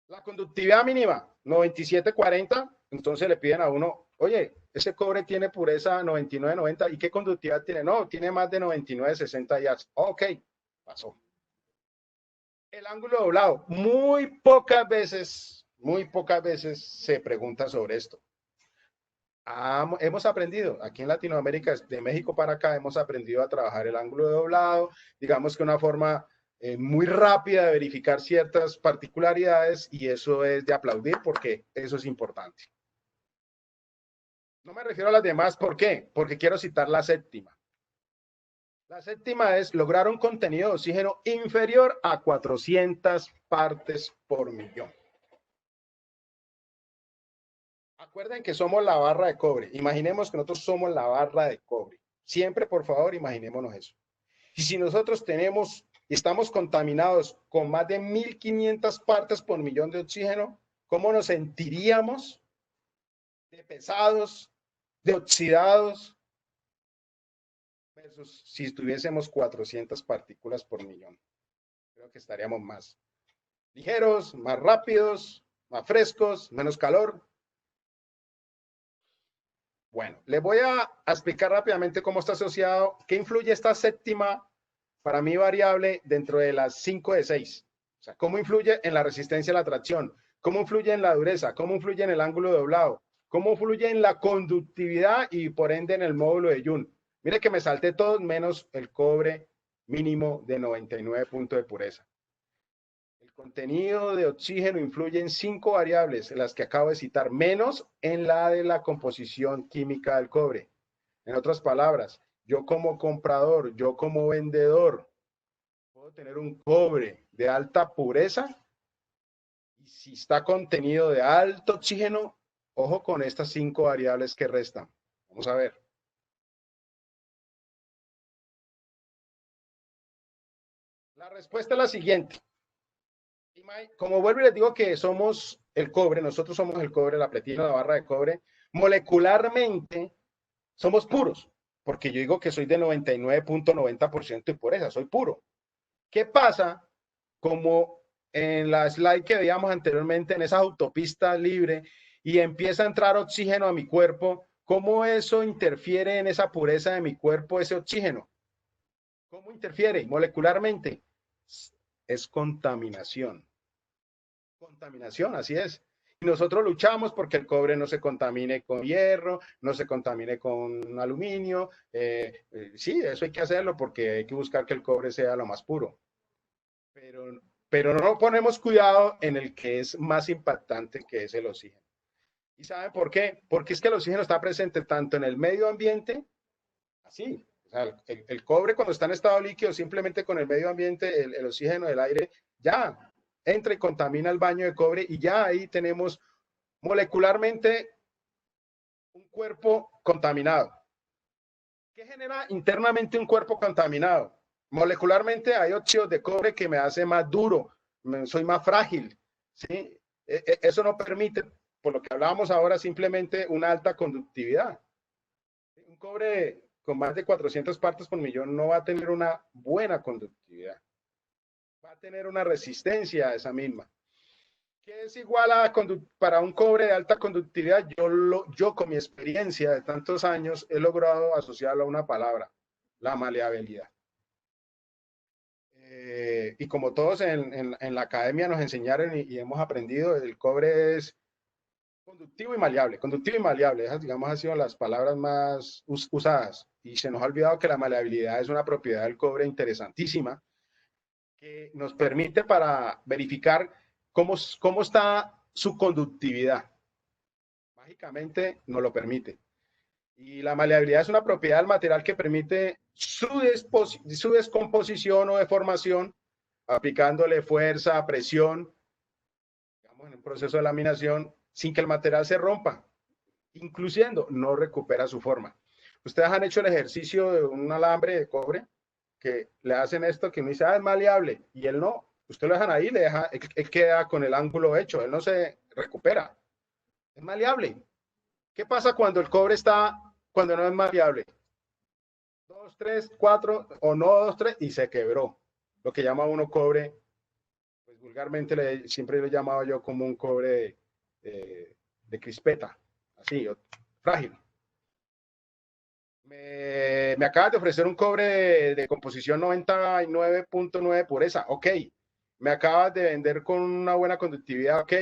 La conductividad mínima, 97.40, entonces le piden a uno, oye, ese cobre tiene pureza 99.90, ¿y qué conductividad tiene? No, tiene más de 99.60 yards. Ok, pasó. El ángulo doblado, muy pocas veces se pregunta sobre esto. Hemos aprendido, aquí en Latinoamérica, de México para acá, hemos aprendido a trabajar el ángulo de doblado, digamos que una forma muy rápida de verificar ciertas particularidades y eso es de aplaudir porque eso es importante. No me refiero a las demás, ¿por qué? Porque quiero citar la séptima. La séptima es lograr un contenido de oxígeno inferior a 400 partes por millón. Acuerden que somos la barra de cobre. Imaginemos que nosotros somos la barra de cobre. Siempre, por favor, imaginémonos eso. Y si nosotros estamos contaminados con más de 1500 partes por millón de oxígeno, ¿cómo nos sentiríamos de pesados, de oxidados, versus si tuviésemos 400 partículas por millón? Creo que estaríamos más ligeros, más rápidos, más frescos, menos calor. Bueno, les voy a explicar rápidamente cómo está asociado, qué influye esta séptima, para mí, variable dentro de las 5 de 6. O sea, cómo influye en la resistencia a la tracción, cómo influye en la dureza, cómo influye en el ángulo doblado, cómo influye en la conductividad y por ende en el módulo de Joule. Mire que me salté todos menos el cobre mínimo de 99 puntos de pureza. El contenido de oxígeno influye en 5 variables, en las que acabo de citar, menos en la de la composición química del cobre. En otras palabras, yo como comprador, yo como vendedor, puedo tener un cobre de alta pureza y si está contenido de alto oxígeno, ojo con estas 5 variables que restan. Vamos a ver. La respuesta es la siguiente. Como vuelvo y les digo que somos el cobre, nosotros somos el cobre, la pletina, la barra de cobre, molecularmente somos puros, porque yo digo que soy de 99.90% de pureza, soy puro. ¿Qué pasa? Como en la slide que veíamos anteriormente, en esa autopista libre, y empieza a entrar oxígeno a mi cuerpo, ¿cómo eso interfiere en esa pureza de mi cuerpo, ese oxígeno? ¿Cómo interfiere molecularmente? Es contaminación. Contaminación, así es. Y nosotros luchamos porque el cobre no se contamine con hierro, no se contamine con aluminio. Sí, eso hay que hacerlo porque hay que buscar que el cobre sea lo más puro. Pero no ponemos cuidado en el que es más impactante, que es el oxígeno. ¿Y saben por qué? Porque es que el oxígeno está presente tanto en el medio ambiente, así. O sea, el cobre cuando está en estado líquido, simplemente con el medio ambiente, el oxígeno del aire, ya entra y contamina el baño de cobre y ya ahí tenemos molecularmente un cuerpo contaminado. ¿Qué genera internamente un cuerpo contaminado? Molecularmente hay óxidos de cobre que me hace más duro, soy más frágil, ¿sí? Eso no permite, por lo que hablábamos ahora, simplemente una alta conductividad. Un cobre con más de 400 partes por millón no va a tener una buena conductividad. Va a tener una resistencia a esa misma. ¿Qué es igual a para un cobre de alta conductividad? Yo con mi experiencia de tantos años he logrado asociarlo a una palabra, la maleabilidad. Y como todos en la academia nos enseñaron y hemos aprendido, el cobre es conductivo y maleable. Conductivo y maleable, esas, digamos, han sido las palabras más usadas. Y se nos ha olvidado que la maleabilidad es una propiedad del cobre interesantísima que nos permite para verificar cómo está su conductividad. Mágicamente nos lo permite. Y la maleabilidad es una propiedad del material que permite su descomposición o deformación aplicándole fuerza, presión, digamos, en un proceso de laminación, sin que el material se rompa, incluyendo no recupera su forma. Ustedes han hecho el ejercicio de un alambre de cobre que le hacen esto, que uno dice, es maleable, y él no. Usted lo dejan ahí, él queda con el ángulo hecho, él no se recupera. Es maleable. ¿Qué pasa cuando el cobre cuando no es maleable? 2, 3, 4, o no 2, 3, y se quebró. Lo que llama uno cobre, pues vulgarmente siempre lo he llamado yo como un cobre de crispeta, así, frágil. Me acabas de ofrecer un cobre de composición 99.9 pureza, ok. Me acabas de vender con una buena conductividad, ok.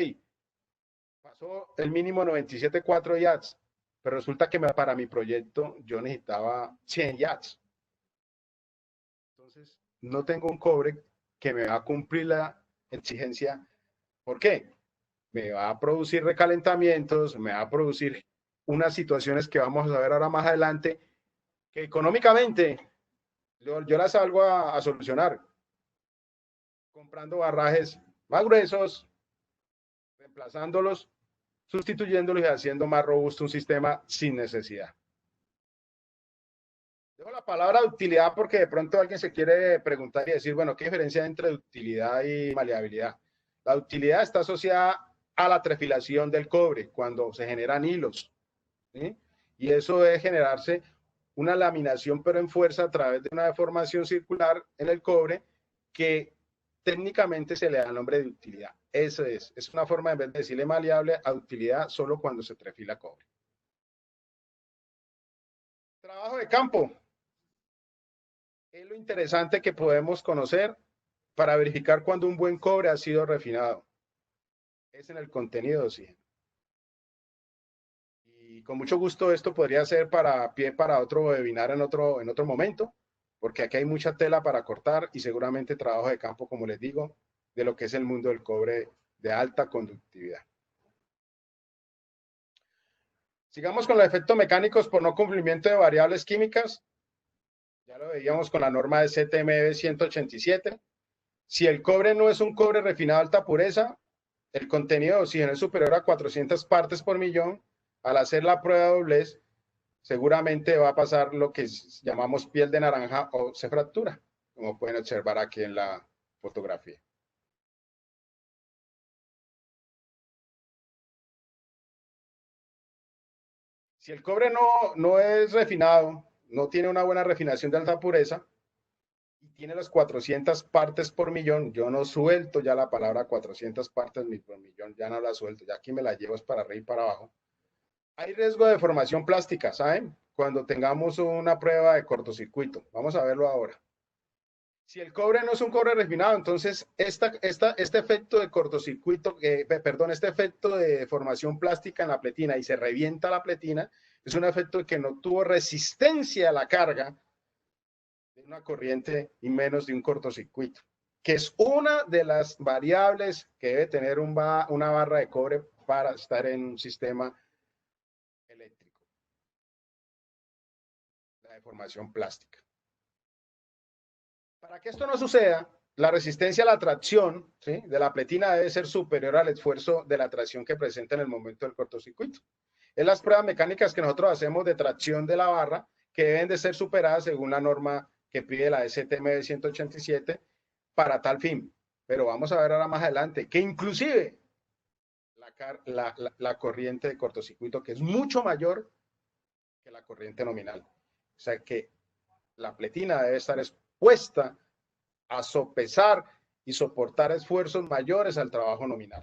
Pasó el mínimo 97.4 yats, pero resulta que para mi proyecto yo necesitaba 100 yats. Entonces, no tengo un cobre que me va a cumplir la exigencia. ¿Por qué? Me va a producir recalentamientos, me va a producir unas situaciones que vamos a ver ahora más adelante, que económicamente yo las salgo a solucionar, comprando barrajes más gruesos, reemplazándolos, sustituyéndolos y haciendo más robusto un sistema sin necesidad. Dejo la palabra de utilidad porque de pronto alguien se quiere preguntar y decir, bueno, ¿qué diferencia hay entre utilidad y maleabilidad? La utilidad está asociada a la trefilación del cobre cuando se generan hilos, ¿sí? Y eso debe generarse una laminación pero en fuerza a través de una deformación circular en el cobre que técnicamente se le da el nombre de utilidad. Eso es una forma, en vez de decirle maleable, a utilidad solo cuando se trefila cobre. Trabajo de campo. Es lo interesante que podemos conocer para verificar cuando un buen cobre ha sido refinado. Es en el contenido de oxígeno. Y con mucho gusto esto podría ser para pie para otro webinar en otro momento, porque aquí hay mucha tela para cortar y seguramente trabajo de campo, como les digo, de lo que es el mundo del cobre de alta conductividad. Sigamos con los efectos mecánicos por no cumplimiento de variables químicas. Ya lo veíamos con la norma de CTMB 187. Si el cobre no es un cobre refinado de alta pureza, el contenido de oxígeno es superior a 400 partes por millón. Al hacer la prueba de doblez, seguramente va a pasar lo que llamamos piel de naranja o se fractura, como pueden observar aquí en la fotografía. Si el cobre no es refinado, no tiene una buena refinación de alta pureza y tiene las 400 partes por millón, yo no suelto ya la palabra 400 partes por millón, ya no la suelto, ya aquí me la llevo es para arriba y para abajo. Hay riesgo de deformación plástica, ¿saben? Cuando tengamos una prueba de cortocircuito. Vamos a verlo ahora. Si el cobre no es un cobre refinado, entonces este efecto de cortocircuito, este efecto de deformación plástica en la pletina y se revienta la pletina, es un efecto que no tuvo resistencia a la carga de una corriente y menos de un cortocircuito, que es una de las variables que debe tener una barra de cobre para estar en un sistema eléctrico. La deformación plástica. Para que esto no suceda, la resistencia a la tracción, ¿sí?, de la pletina debe ser superior al esfuerzo de la tracción que presenta en el momento del cortocircuito. Es las pruebas mecánicas que nosotros hacemos de tracción de la barra que deben de ser superadas según la norma que pide la STM 187 para tal fin. Pero vamos a ver ahora más adelante que inclusive la corriente de cortocircuito, que es mucho mayor que la corriente nominal. O sea que la pletina debe estar expuesta a sopesar y soportar esfuerzos mayores al trabajo nominal.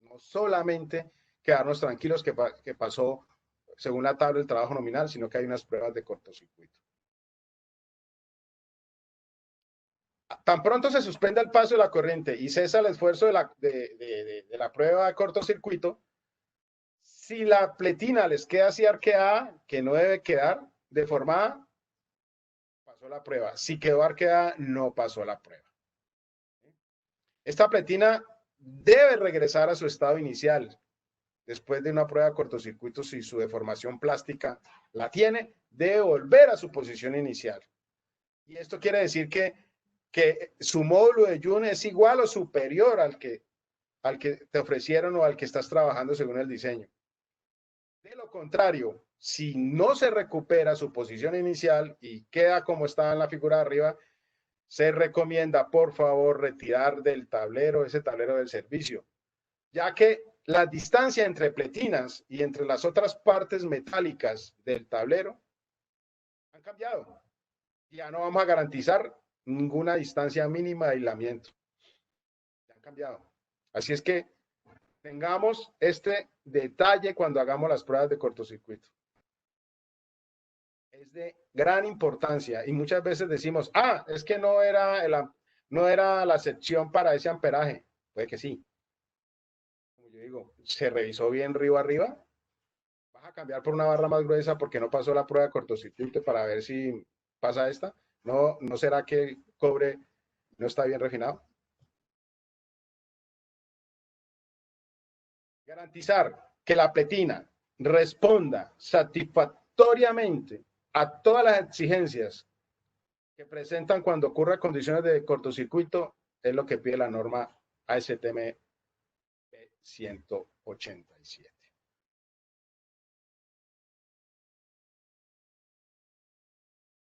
No solamente quedarnos tranquilos que pasó según la tabla del trabajo nominal, sino que hay unas pruebas de cortocircuito. Tan pronto se suspende el paso de la corriente y cesa el esfuerzo de la prueba de cortocircuito, si la pletina les queda así arqueada, que no debe quedar deformada, pasó la prueba. Si quedó arqueada, no pasó la prueba. Esta pletina debe regresar a su estado inicial después de una prueba de cortocircuito. Si su deformación plástica la tiene, debe volver a su posición inicial. Y esto quiere decir que su módulo de Joule es igual o superior al que te ofrecieron o al que estás trabajando según el diseño. De lo contrario, si no se recupera su posición inicial y queda como estaba en la figura de arriba, se recomienda, por favor, retirar del tablero, ese tablero del servicio, ya que la distancia entre pletinas y entre las otras partes metálicas del tablero han cambiado. Ya no vamos a garantizar ninguna distancia mínima de aislamiento. Ya han cambiado. Así es que tengamos este detalle cuando hagamos las pruebas de cortocircuito. Es de gran importancia y muchas veces decimos, es que no era la sección para ese amperaje. Puede que sí. Como yo digo, se revisó bien río arriba. Vas a cambiar por una barra más gruesa porque no pasó la prueba de cortocircuito para ver si pasa esta. No será que el cobre no está bien refinado. Garantizar que la pletina responda satisfactoriamente a todas las exigencias que presentan cuando ocurran condiciones de cortocircuito es lo que pide la norma ASTM 187.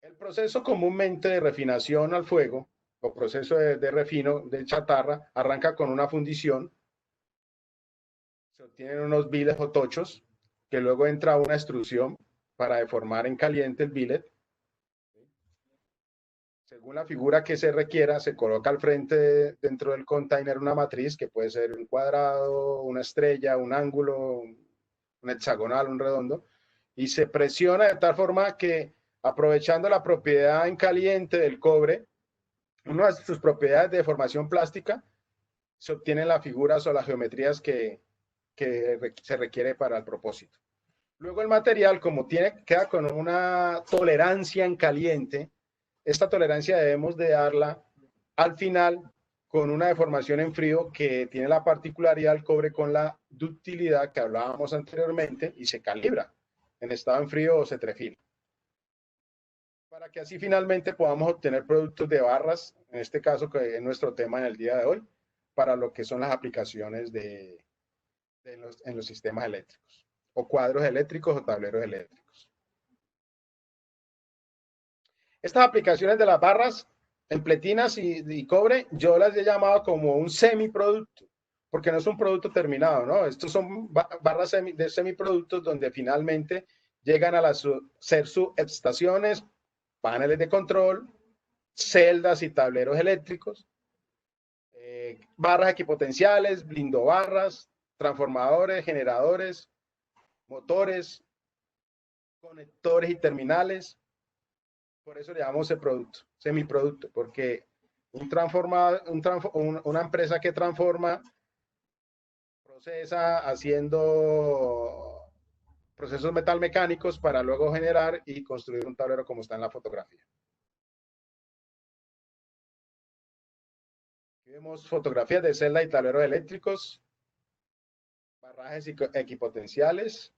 El proceso comúnmente de refinación al fuego o proceso de refino de chatarra arranca con una fundición. Se obtienen unos billets o tochos que luego entra una extrusión para deformar en caliente el billet. Según la figura que se requiera, se coloca al frente dentro del container una matriz que puede ser un cuadrado, una estrella, un ángulo, un hexagonal, un redondo, y se presiona de tal forma que, aprovechando la propiedad en caliente del cobre, una de sus propiedades de deformación plástica, se obtienen las figuras o las geometrías que se requiere para el propósito. Luego el material, como queda con una tolerancia en caliente, esta tolerancia debemos de darla al final con una deformación en frío que tiene la particularidad del cobre con la ductilidad que hablábamos anteriormente y se calibra en estado en frío o se trefila. Para que así finalmente podamos obtener productos de barras, en este caso que es nuestro tema en el día de hoy, para lo que son las aplicaciones en los sistemas eléctricos, o cuadros eléctricos o tableros eléctricos. Estas aplicaciones de las barras en pletinas y cobre, yo las he llamado como un semiproducto, porque no es un producto terminado, ¿no? Estos son barras de semiproductos donde finalmente llegan a ser subestaciones, paneles de control, celdas y tableros eléctricos, barras equipotenciales, blindobarras, transformadores, generadores, motores, conectores y terminales. Por eso le llamamos el producto, semiproducto, porque una empresa que transforma, procesa haciendo procesos metalmecánicos para luego generar y construir un tablero como está en la fotografía. Aquí vemos fotografías de celda y tableros eléctricos, barrajes equipotenciales,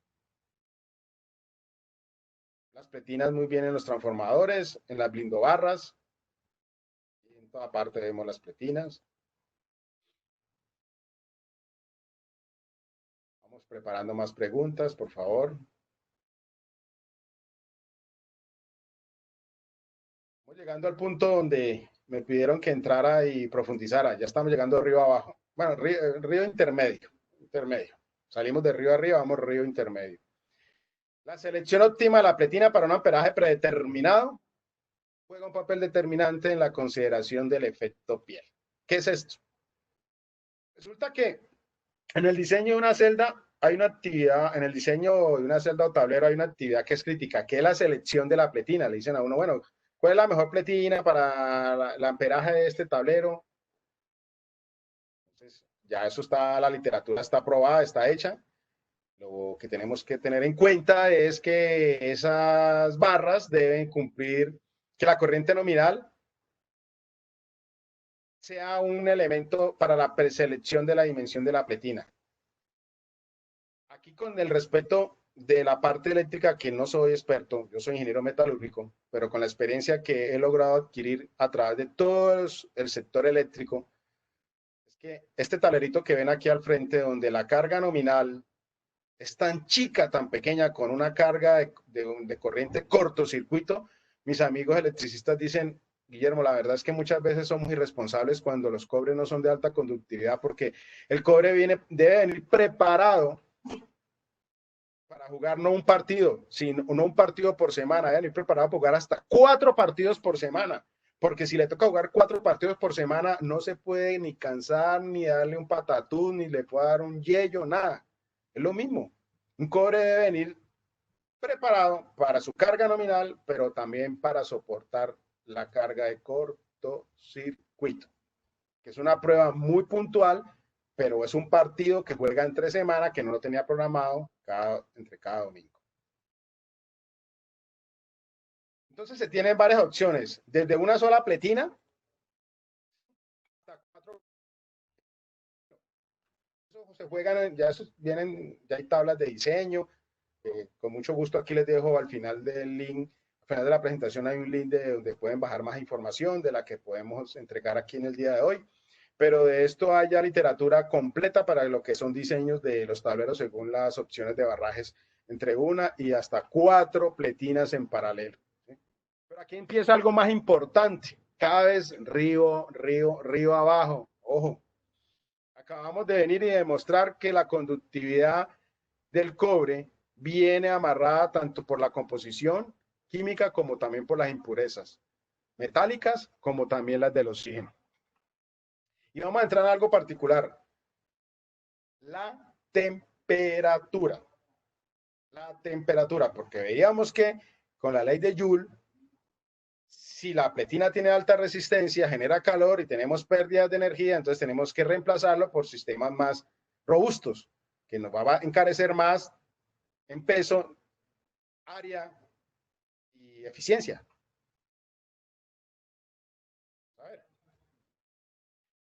las pletinas muy bien en los transformadores, en las blindobarras, y en toda parte vemos las pletinas. Vamos preparando más preguntas, por favor. Estamos llegando al punto donde me pidieron que entrara y profundizara. Ya estamos llegando de río abajo. Bueno, río intermedio. Salimos de río arriba, vamos río intermedio. La selección óptima de la pletina para un amperaje predeterminado juega un papel determinante en la consideración del efecto piel. ¿Qué es esto? Resulta que en el diseño de una celda hay una actividad, en el diseño de una celda o tablero hay una actividad que es crítica, que es la selección de la pletina. Le dicen a uno, bueno, ¿cuál es la mejor pletina para el amperaje de este tablero? Entonces, ya eso está, la literatura está aprobada, está hecha. Lo que tenemos que tener en cuenta es que esas barras deben cumplir, que la corriente nominal sea un elemento para la preselección de la dimensión de la pletina. Aquí con el respeto de la parte eléctrica, que no soy experto, yo soy ingeniero metalúrgico, pero con la experiencia que he logrado adquirir a través de todo el sector eléctrico, es que este tablerito que ven aquí al frente, donde la carga nominal es tan chica, tan pequeña, con una carga de corriente cortocircuito, mis amigos electricistas dicen, Guillermo, la verdad es que muchas veces somos irresponsables cuando los cobres no son de alta conductividad, porque el cobre debe venir preparado para jugar no un partido, sino no un partido por semana, debe venir preparado para jugar hasta 4 partidos por semana, porque si le toca jugar 4 partidos por semana, no se puede ni cansar, ni darle un patatús, ni le puede dar un yello, nada. Es lo mismo. Un cobre debe venir preparado para su carga nominal, pero también para soportar la carga de cortocircuito, que es una prueba muy puntual, pero es un partido que juega entre semana, que no lo tenía programado entre cada domingo. Entonces se tienen varias opciones, desde una sola pletina, se juegan, ya vienen, ya hay tablas de diseño. Con mucho gusto aquí les dejo al final del link, al final de la presentación hay un link de donde pueden bajar más información de la que podemos entregar aquí en el día de hoy. Pero de esto hay ya literatura completa para lo que son diseños de los tableros según las opciones de barrajes, entre 1 y hasta 4 pletinas en paralelo. ¿Sí? Pero aquí empieza algo más importante, cada vez río abajo, ojo. Acabamos de venir y demostrar que la conductividad del cobre viene amarrada tanto por la composición química como también por las impurezas metálicas como también las del oxígeno. Y vamos a entrar en algo particular, la temperatura. La temperatura, porque veíamos que con la ley de Joule, si la pletina tiene alta resistencia, genera calor y tenemos pérdidas de energía, entonces tenemos que reemplazarlo por sistemas más robustos, que nos va a encarecer más en peso, área y eficiencia. A ver.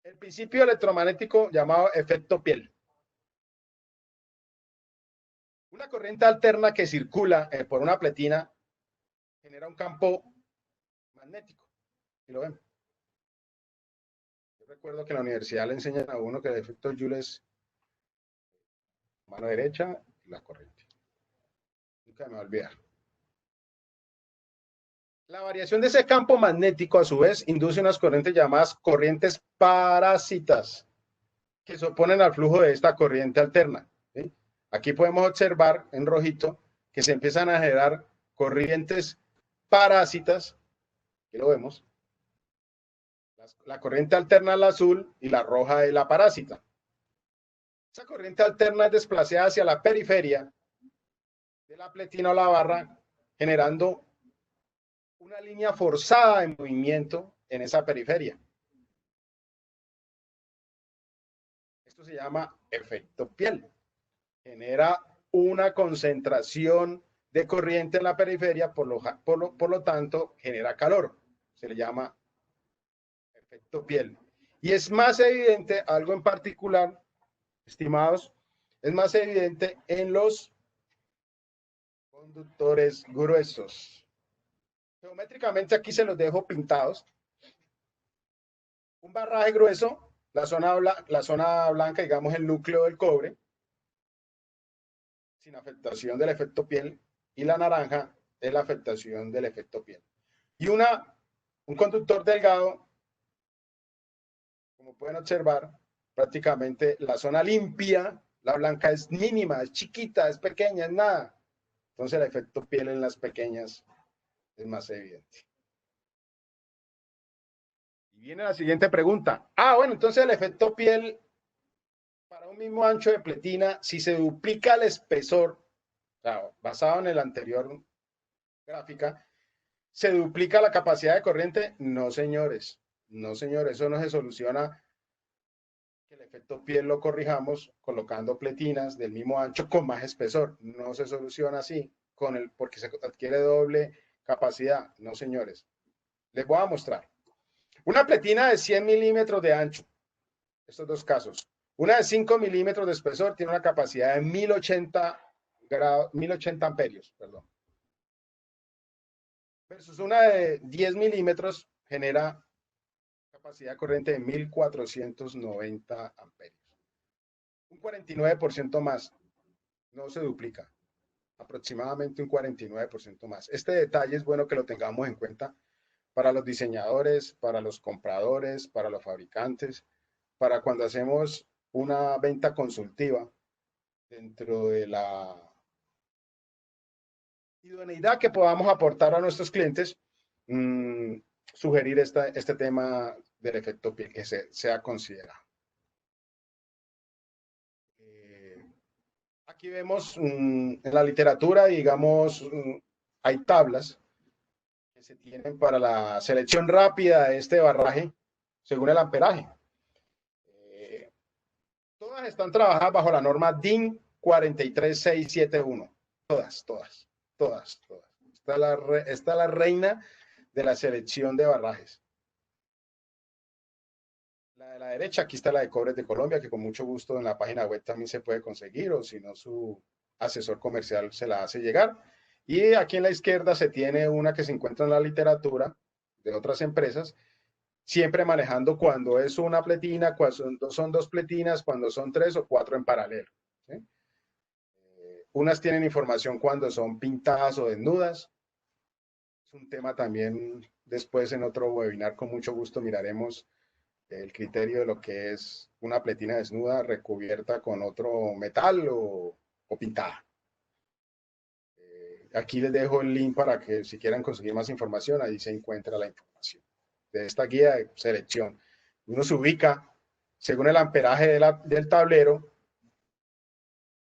El principio electromagnético llamado efecto piel. Una corriente alterna que circula por una pletina genera un campo magnético. ¿Sí lo ven? Yo recuerdo que en la universidad le enseñan a uno que el efecto Joule es mano derecha y la corriente. Nunca me va a olvidar. La variación de ese campo magnético, a su vez, induce unas corrientes llamadas corrientes parásitas, que se oponen al flujo de esta corriente alterna. ¿Sí? Aquí podemos observar en rojito que se empiezan a generar corrientes parásitas, aquí lo vemos, la corriente alterna es la azul y la roja es la parásita. Esa corriente alterna es desplazada hacia la periferia de la pletina o la barra, generando una línea forzada en movimiento en esa periferia. Esto se llama efecto piel. Genera una concentración de corriente en la periferia, por lo tanto genera calor. Se le llama efecto piel. Y es más evidente, algo en particular, estimados, es más evidente en los conductores gruesos. Geométricamente aquí se los dejo pintados. Un barraje grueso, la zona blanca, digamos el núcleo del cobre, sin afectación del efecto piel, y la naranja es la afectación del efecto piel. Y un conductor delgado, como pueden observar, prácticamente la zona limpia, la blanca es mínima, es chiquita, es pequeña, es nada. Entonces el efecto piel en las pequeñas es más evidente. Y viene la siguiente pregunta. Bueno, entonces el efecto piel para un mismo ancho de pletina, si se duplica el espesor, claro, basado en el anterior gráfica, ¿se duplica la capacidad de corriente? No, señores. No, señores. Eso no se soluciona que el efecto piel lo corrijamos colocando pletinas del mismo ancho con más espesor. No se soluciona así porque se adquiere doble capacidad. No, señores. Les voy a mostrar. Una pletina de 100 milímetros de ancho. Estos dos casos. Una de 5 milímetros de espesor tiene una capacidad de 1080 amperios, perdón. Versus una de 10 milímetros genera capacidad de corriente de 1490 amperios. Un 49% más, no se duplica, aproximadamente un 49% más. Este detalle es bueno que lo tengamos en cuenta para los diseñadores, para los compradores, para los fabricantes, para cuando hacemos una venta consultiva dentro de la idoneidad que podamos aportar a nuestros clientes, sugerir este tema del efecto piel que sea considerado. Aquí vemos en la literatura, digamos, hay tablas que se tienen para la selección rápida de este barraje según el amperaje. Todas están trabajadas bajo la norma DIN 43671. Todas. Esta es la reina de la selección de barrajes. La de la derecha, aquí está la de Cobres de Colombia, que con mucho gusto en la página web también se puede conseguir, o si no, su asesor comercial se la hace llegar. Y aquí en la izquierda se tiene una que se encuentra en la literatura de otras empresas, siempre manejando cuando es una pletina, cuando son dos pletinas, cuando son 3 o 4 en paralelo. ¿Sí? Unas tienen información cuando son pintadas o desnudas. Es un tema también después en otro webinar, con mucho gusto miraremos el criterio de lo que es una pletina desnuda recubierta con otro metal o pintada. Aquí les dejo el link para que si quieran conseguir más información, ahí se encuentra la información de esta guía de selección. Uno se ubica según el amperaje del tablero.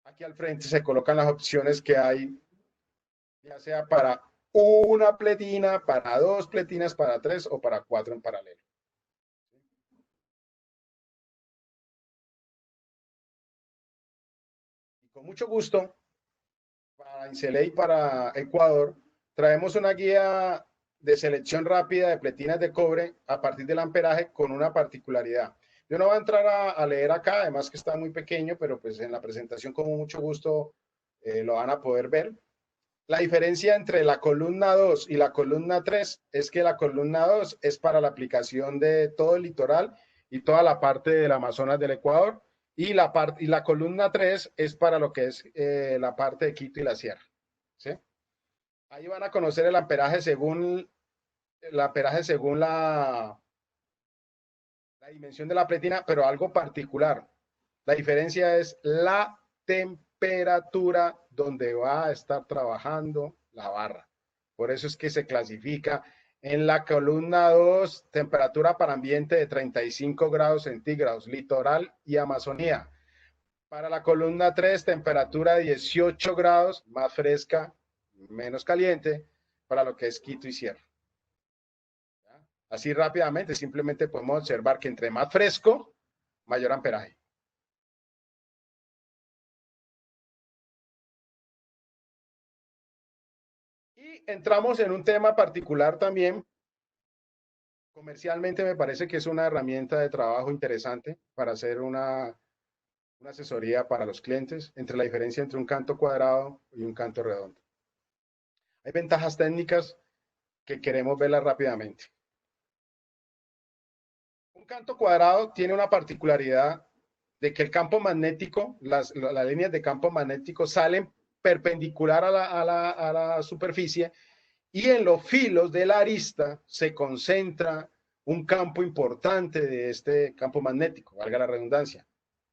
Aquí al frente se colocan las opciones que hay, ya sea para una pletina, para 2 pletinas, para 3 o para 4 en paralelo. Y con mucho gusto, para Inceley y para Ecuador, traemos una guía de selección rápida de pletinas de cobre a partir del amperaje con una particularidad. Yo no voy a entrar a leer acá, además que está muy pequeño, pero pues en la presentación con mucho gusto lo van a poder ver. La diferencia entre la columna 2 y la columna 3 es que la columna 2 es para la aplicación de todo el litoral y toda la parte del Amazonas del Ecuador, y la columna 3 es para lo que es la parte de Quito y la Sierra. ¿Sí? Ahí van a conocer el amperaje según la dimensión de la pletina, pero algo particular. La diferencia es la temperatura donde va a estar trabajando la barra. Por eso es que se clasifica en la columna 2, temperatura para ambiente de 35 grados centígrados, litoral y Amazonía. Para la columna 3, temperatura de 18 grados, más fresca, menos caliente, para lo que es Quito y Sierra. Así rápidamente, simplemente podemos observar que entre más fresco, mayor amperaje. Y entramos en un tema particular también. Comercialmente me parece que es una herramienta de trabajo interesante para hacer una asesoría para los clientes, entre la diferencia entre un canto cuadrado y un canto redondo. Hay ventajas técnicas que queremos verlas rápidamente. Un canto cuadrado tiene una particularidad de que el campo magnético, las líneas de campo magnético salen perpendicular a la superficie, y en los filos de la arista se concentra un campo importante de este campo magnético, valga la redundancia.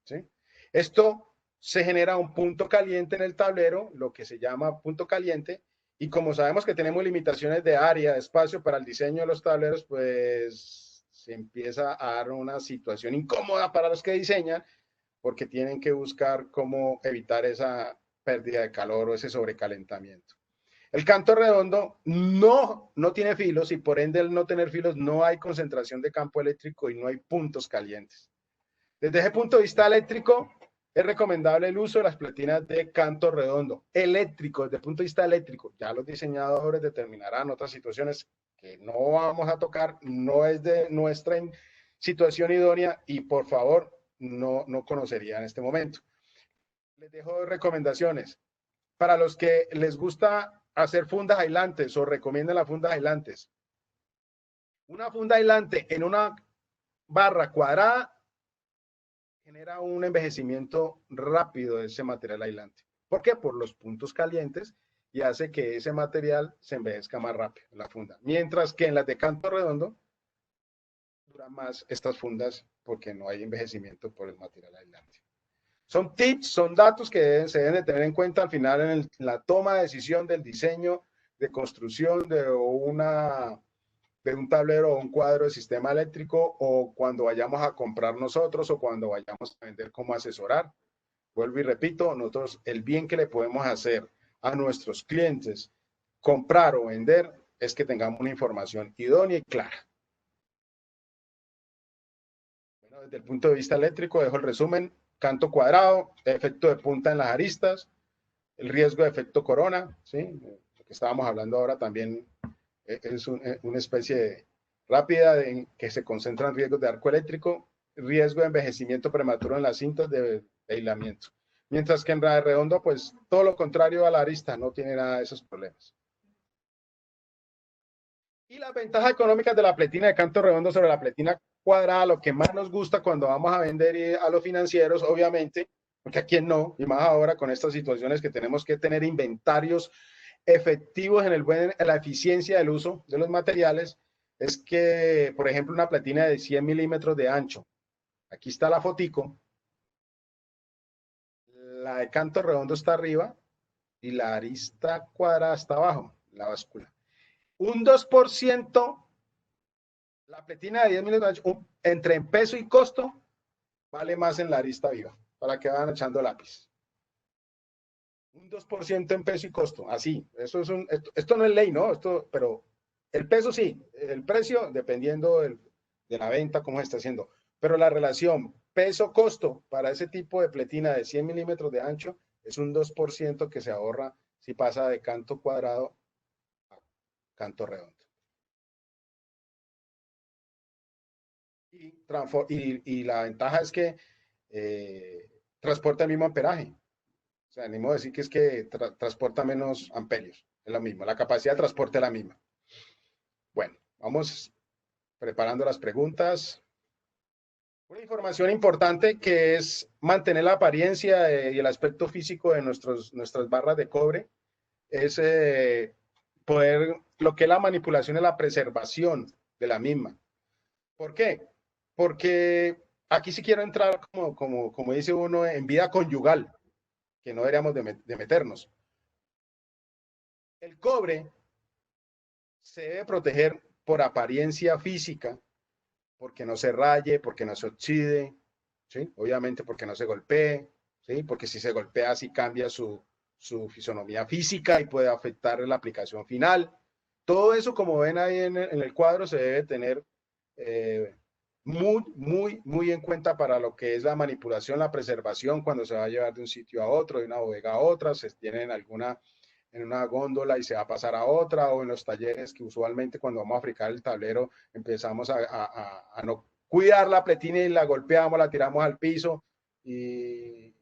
¿Sí? Esto se genera un punto caliente en el tablero, lo que se llama punto caliente, y como sabemos que tenemos limitaciones de área, de espacio para el diseño de los tableros, pues se empieza a dar una situación incómoda para los que diseñan, porque tienen que buscar cómo evitar esa pérdida de calor o ese sobrecalentamiento. El canto redondo no tiene filos, y por ende al no tener filos no hay concentración de campo eléctrico y no hay puntos calientes. Desde ese punto de vista eléctrico, es recomendable el uso de las platinas de canto redondo. Eléctrico, desde el punto de vista eléctrico, ya los diseñadores determinarán otras situaciones que no vamos a tocar, no es de nuestra situación idónea y por favor no conocería en este momento. Les dejo recomendaciones. Para los que les gusta hacer fundas aislantes o recomiendan las fundas aislantes. Una funda aislante en una barra cuadrada genera un envejecimiento rápido de ese material aislante. ¿Por qué? Por los puntos calientes, y hace que ese material se envejezca más rápido en la funda. Mientras que en las de canto redondo duran más estas fundas porque no hay envejecimiento por el material aislante. Son tips, son datos que se deben de tener en cuenta al final en la toma de decisión del diseño de construcción de un tablero o un cuadro de sistema eléctrico, o cuando vayamos a comprar nosotros o cuando vayamos a vender como asesorar. Vuelvo y repito, nosotros el bien que le podemos hacer a nuestros clientes, comprar o vender, es que tengamos una información idónea y clara. Bueno, desde el punto de vista eléctrico dejo el resumen. Canto cuadrado, efecto de punta en las aristas, el riesgo de efecto corona, ¿sí? Lo que estábamos hablando ahora también es una especie rápida en que se concentran riesgos de arco eléctrico. riesgo de envejecimiento prematuro en las cintas de aislamiento. Mientras que en la redonda, pues todo lo contrario a la arista, no tiene nada de esos problemas. Y las ventajas económicas de la pletina de canto redondo sobre la pletina cuadrada, lo que más nos gusta cuando vamos a vender a los financieros, obviamente, porque a quién no, y más ahora con estas situaciones que tenemos que tener inventarios efectivos en la eficiencia del uso de los materiales, es que, por ejemplo, una pletina de 100 milímetros de ancho, aquí está la fotico, la de canto redondo está arriba y la arista cuadrada está abajo, la báscula. Un 2%, la pletina de 10 milímetros de ancho, entre en peso y costo, vale más en la arista viva, para que vayan echando lápiz. Un 2% en peso y costo, así. Esto no es ley, ¿no? Pero el peso sí, el precio dependiendo de la venta, cómo se está haciendo. Pero la relación peso-costo para ese tipo de pletina de 100 milímetros de ancho es un 2% que se ahorra si pasa de canto cuadrado a canto redondo. Y la ventaja es que transporta el mismo amperaje. O sea, animo a decir que es que transporta menos amperios. Es lo mismo. La capacidad de transporte es la misma. Bueno, vamos preparando las preguntas. Una información importante que es mantener la apariencia y el aspecto físico de nuestras barras de cobre es poder, lo que es la manipulación y la preservación de la misma. ¿Por qué? Porque aquí sí quiero entrar, como dice uno, en vida conyugal, que no deberíamos de meternos. El cobre se debe proteger por apariencia física, porque no se raye, porque no se oxide, ¿sí? Obviamente porque no se golpee, ¿sí? Porque si se golpea sí cambia su fisonomía física y puede afectar la aplicación final. Todo eso, como ven ahí en el cuadro, se debe tener muy en cuenta para lo que es la manipulación, la preservación, cuando se va a llevar de un sitio a otro, de una bodega a otra, se tiene en una góndola y se va a pasar a otra, o en los talleres que usualmente cuando vamos a fricar el tablero empezamos a no cuidar la pletina y la golpeamos, la tiramos al piso y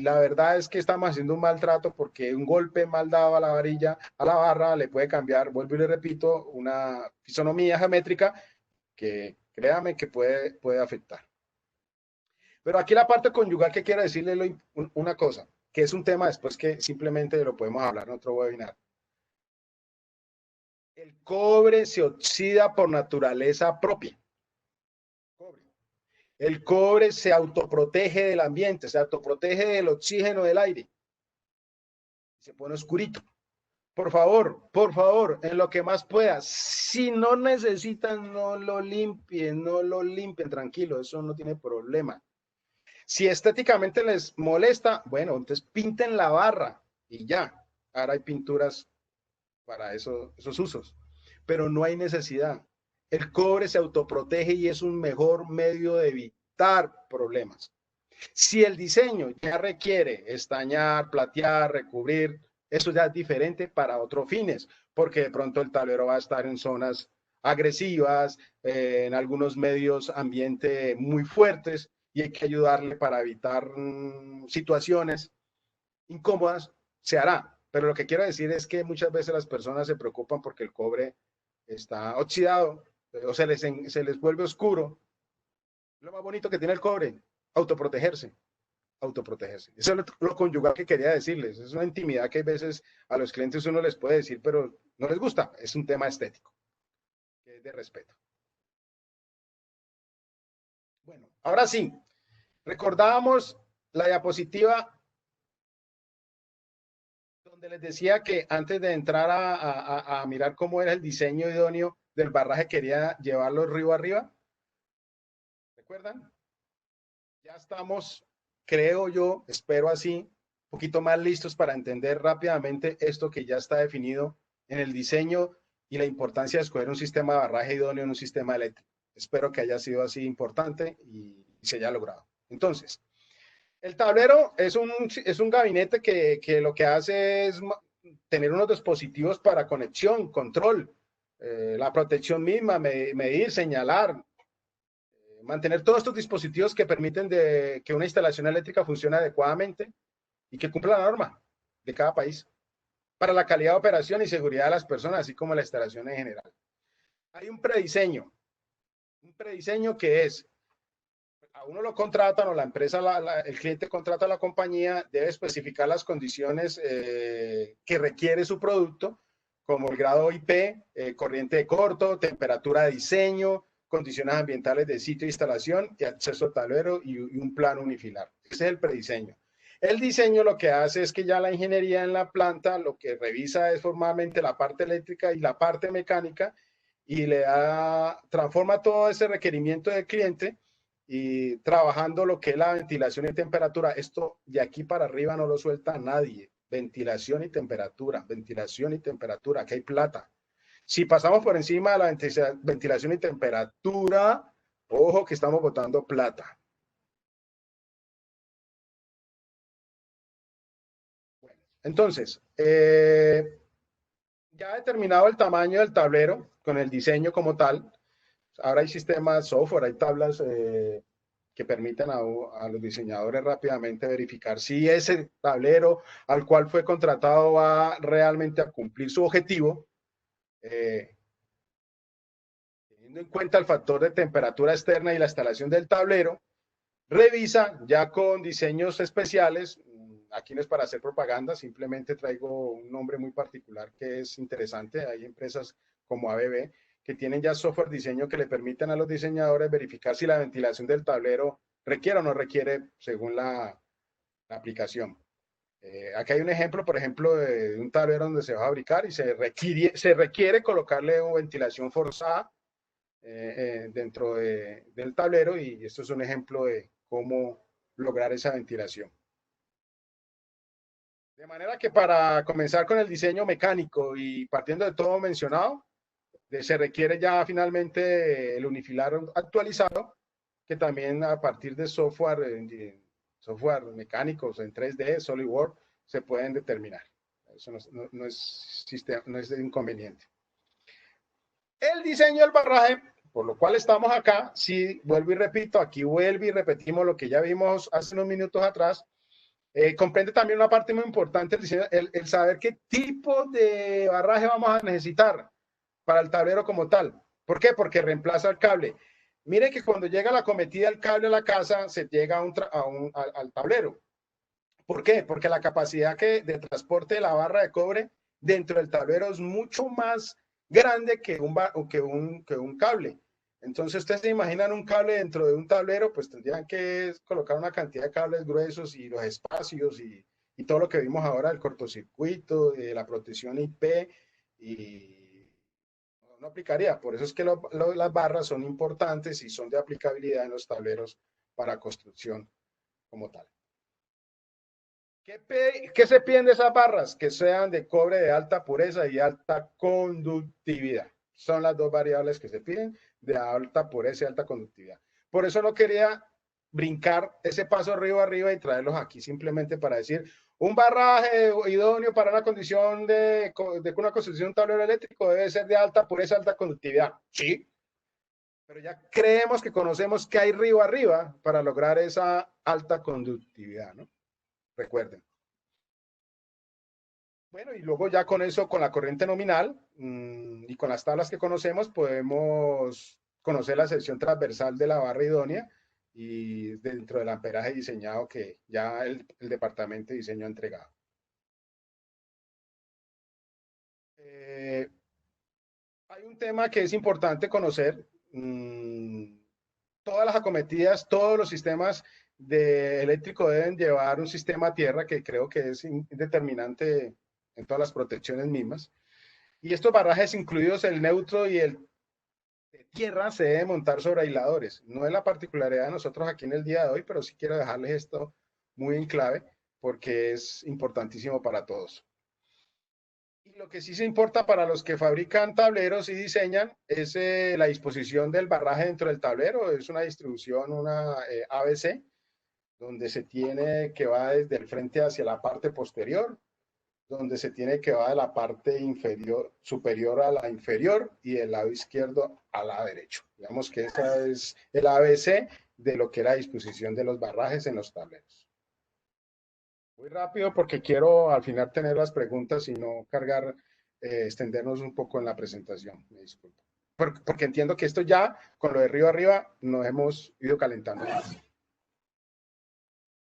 la verdad es que estamos haciendo un maltrato porque un golpe mal dado a la varilla, a la barra, le puede cambiar, vuelvo y le repito, una fisonomía geométrica que créame que puede afectar. Pero aquí la parte conyugal que quiero decirle una cosa, que es un tema después que simplemente lo podemos hablar en otro webinar. El cobre se oxida por naturaleza propia. El cobre se autoprotege del ambiente, se autoprotege del oxígeno del aire. Se pone oscurito. Por favor, en lo que más pueda. Si no necesitan, no lo limpien, tranquilo, eso no tiene problema. Si estéticamente les molesta, bueno, entonces pinten la barra y ya. Ahora hay pinturas para esos usos, pero no hay necesidad. El cobre se autoprotege y es un mejor medio de evitar problemas. Si el diseño ya requiere estañar, platear, recubrir, eso ya es diferente para otros fines, porque de pronto el tablero va a estar en zonas agresivas, en algunos medios ambiente muy fuertes, y hay que ayudarle para evitar situaciones incómodas, se hará. Pero lo que quiero decir es que muchas veces las personas se preocupan porque el cobre está oxidado o se les vuelve oscuro. Lo más bonito que tiene el cobre, autoprotegerse. Eso es lo conyugal que quería decirles. Es una intimidad que a veces a los clientes uno les puede decir, pero no les gusta. Es un tema estético, que es de respeto. Bueno, ahora sí, recordábamos la diapositiva donde les decía que antes de entrar a mirar cómo era el diseño idóneo del barraje, quería llevarlo río arriba. ¿Recuerdan? Ya estamos, creo yo, espero así, un poquito más listos para entender rápidamente esto que ya está definido en el diseño y la importancia de escoger un sistema de barraje idóneo en un sistema eléctrico. Espero que haya sido así importante y se haya logrado. Entonces, el tablero es un gabinete que lo que hace es tener unos dispositivos para conexión, control, la protección misma, medir, señalar, mantener todos estos dispositivos que permiten que una instalación eléctrica funcione adecuadamente y que cumpla la norma de cada país para la calidad de operación y seguridad de las personas, así como la instalación en general. Hay un prediseño que es, a uno lo contratan o la empresa, el cliente contrata a la compañía, debe especificar las condiciones que requiere su producto, como el grado IP, corriente de corto, temperatura de diseño, condiciones ambientales de sitio de instalación y acceso al tablero y un plano unifilar. Ese es el prediseño. El diseño lo que hace es que ya la ingeniería en la planta lo que revisa es formalmente la parte eléctrica y la parte mecánica y transforma todo ese requerimiento del cliente y trabajando lo que es la ventilación y temperatura. Esto de aquí para arriba no lo suelta nadie. Ventilación y temperatura, aquí hay plata. Si pasamos por encima de la ventilación y temperatura, ojo que estamos botando plata. Bueno, entonces, ya he determinado el tamaño del tablero con el diseño como tal. Ahora hay sistemas software, hay tablas que permiten a los diseñadores rápidamente verificar si ese tablero al cual fue contratado va realmente a cumplir su objetivo, teniendo en cuenta el factor de temperatura externa y la instalación del tablero. Revisa ya con diseños especiales. Aquí no es para hacer propaganda, simplemente traigo un nombre muy particular que es interesante. Hay empresas como ABB que tienen ya software diseño que le permiten a los diseñadores verificar si la ventilación del tablero requiere o no requiere según la aplicación. Aquí hay un ejemplo, por ejemplo, de un tablero donde se va a fabricar y se requiere colocarle una ventilación forzada dentro del tablero, y esto es un ejemplo de cómo lograr esa ventilación. De manera que para comenzar con el diseño mecánico y partiendo de todo mencionado, se requiere ya finalmente el unifilar actualizado, que también a partir de software mecánicos en 3D, SolidWorks, se pueden determinar. Eso no es inconveniente. El diseño del barraje, por lo cual estamos acá, sí, vuelvo y repito, aquí vuelvo y repetimos lo que ya vimos hace unos minutos atrás. Comprende también una parte muy importante, el saber qué tipo de barraje vamos a necesitar para el tablero como tal. ¿Por qué? Porque reemplaza el cable. Mire que cuando llega la cometida del cable a la casa, se llega al tablero. ¿Por qué? Porque la capacidad de transporte de la barra de cobre dentro del tablero es mucho más grande que un cable. Entonces, ustedes se imaginan un cable dentro de un tablero, pues tendrían que colocar una cantidad de cables gruesos y los espacios y todo lo que vimos ahora, el cortocircuito, la protección IP, y no aplicaría. Por eso es que las barras son importantes y son de aplicabilidad en los tableros para construcción como tal. ¿Qué se piden de esas barras? Que sean de cobre de alta pureza y alta conductividad. Son las dos variables que se piden, de alta pureza y alta conductividad. Por eso no quería brincar ese paso arriba y traerlos aquí simplemente para decir un barraje idóneo para una condición de una construcción de un tablero eléctrico debe ser de alta pureza, alta conductividad. Sí, pero ya creemos que conocemos qué hay arriba para lograr esa alta conductividad, ¿no? Recuerden. Bueno, y luego ya con eso, con la corriente nominal y con las tablas que conocemos, podemos conocer la sección transversal de la barra idónea y dentro del amperaje diseñado que ya el departamento de diseño ha entregado. Hay un tema que es importante conocer. Todas las acometidas, todos los sistemas eléctricos deben llevar un sistema a tierra que creo que es determinante en todas las protecciones mismas. Y estos barrajes, incluidos el neutro y el de tierra, se deben montar sobre aisladores. No es la particularidad de nosotros aquí en el día de hoy, pero sí quiero dejarles esto muy en clave porque es importantísimo para todos. Y lo que sí se importa para los que fabrican tableros y diseñan es la disposición del barraje dentro del tablero. Es una distribución, una ABC, donde se tiene que va desde el frente hacia la parte posterior. donde se tiene que va de la parte inferior, superior a la inferior y del lado izquierdo al lado derecho. Digamos que ese es el ABC de lo que era la disposición de los barrajes en los tableros. Muy rápido porque quiero al final tener las preguntas y no cargar, extendernos un poco en la presentación. Me disculpo. Porque entiendo que esto ya, con lo de río arriba, nos hemos ido calentando más.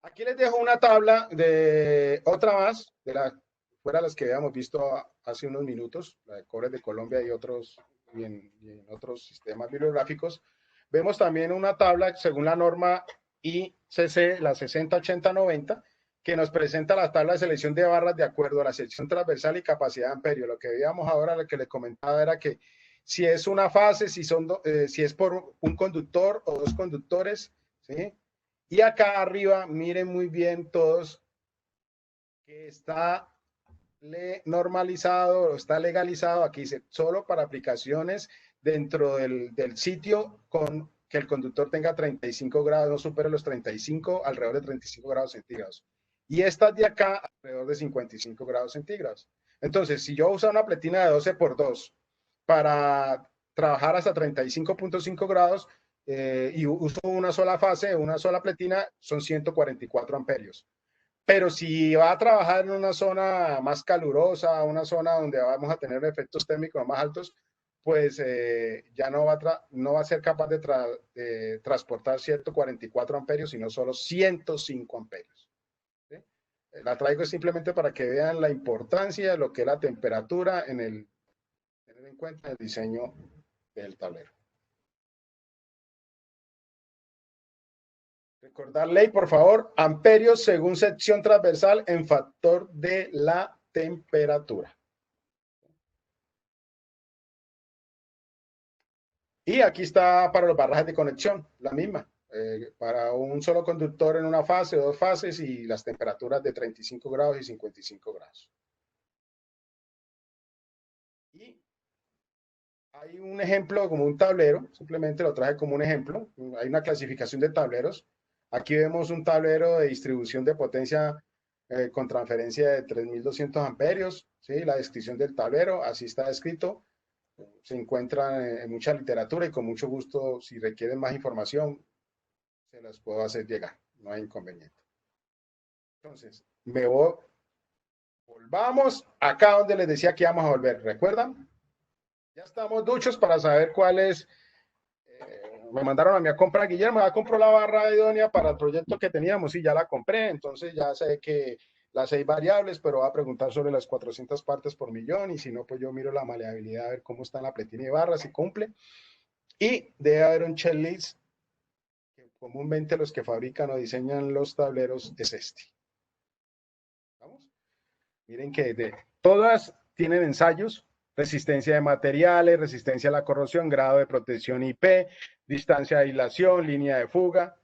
Aquí les dejo una tabla de otra más, fuera de las que habíamos visto hace unos minutos, la de Cobres de Colombia y en otros sistemas bibliográficos. Vemos también una tabla según la norma ICC, la 608090, que nos presenta la tabla de selección de barras de acuerdo a la sección transversal y capacidad de amperio. Lo que veíamos ahora, lo que les comentaba era que si es una fase, si es por un conductor o dos conductores, ¿sí? Y acá arriba, miren muy bien todos, que está normalizado, está legalizado, aquí dice, solo para aplicaciones dentro del sitio con que el conductor tenga 35 grados, no supere los 35, alrededor de 35 grados centígrados. Y estas de acá, alrededor de 55 grados centígrados. Entonces, si yo uso una pletina de 12 por 2 para trabajar hasta 35.5 grados, y uso una sola fase, una sola pletina, son 144 amperios. Pero si va a trabajar en una zona más calurosa, una zona donde vamos a tener efectos térmicos más altos, pues ya no va a ser capaz de transportar 144 amperios, sino solo 105 amperios. ¿Sí? La traigo simplemente para que vean la importancia de lo que es la temperatura tener en cuenta el diseño del tablero. Recordar ley, por favor, amperios según sección transversal en factor de la temperatura. Y aquí está para los barrajes de conexión, la misma. Para un solo conductor en una fase o dos fases y las temperaturas de 35 grados y 55 grados. Y hay un ejemplo como un tablero, simplemente lo traje como un ejemplo. Hay una clasificación de tableros. Aquí vemos un tablero de distribución de potencia con transferencia de 3200 amperios, ¿sí? La descripción del tablero, así está escrito. Se encuentra en mucha literatura y con mucho gusto, si requieren más información, se las puedo hacer llegar, no hay inconveniente. Entonces, volvamos acá donde les decía que íbamos a volver, ¿recuerdan? Ya estamos duchos para saber cuál es. Me mandaron a mí a comprar, Guillermo, ya compró la barra idónea para el proyecto que teníamos y ya la compré, entonces ya sé que las 6 variables, pero va a preguntar sobre las 400 partes por millón y si no, pues yo miro la maleabilidad a ver cómo está la pletina de barra, si cumple. Y debe haber un checklist que comúnmente los que fabrican o diseñan los tableros es este. ¿Vamos? Miren que todas tienen ensayos, resistencia de materiales, resistencia a la corrosión, grado de protección IP, distancia de aislación, línea de fuga.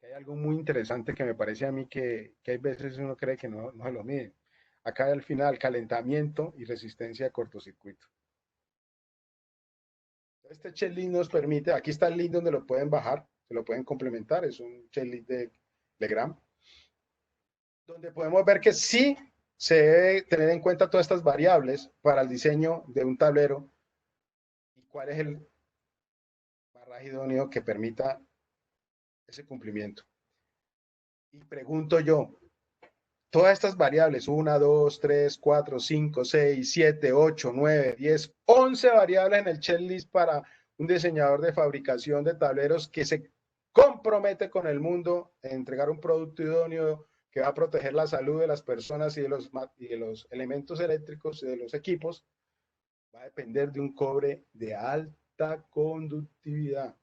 Hay algo muy interesante que me parece a mí que hay veces uno cree que no se lo mide. Acá al final, calentamiento y resistencia de cortocircuito. Este checklist nos permite, aquí está el link donde lo pueden bajar, se lo pueden complementar, es un checklist de Legram, donde podemos ver que sí se debe tener en cuenta todas estas variables para el diseño de un tablero y cuál es el barraje idóneo que permita ese cumplimiento. Y pregunto yo, todas estas variables, 1, 2, 3, 4, 5, 6, 7, 8, 9, 10, 11 variables en el checklist para un diseñador de fabricación de tableros que se compromete con el mundo en entregar un producto idóneo que va a proteger la salud de las personas y de los elementos eléctricos y de los equipos, va a depender de un cobre de alta conductividad.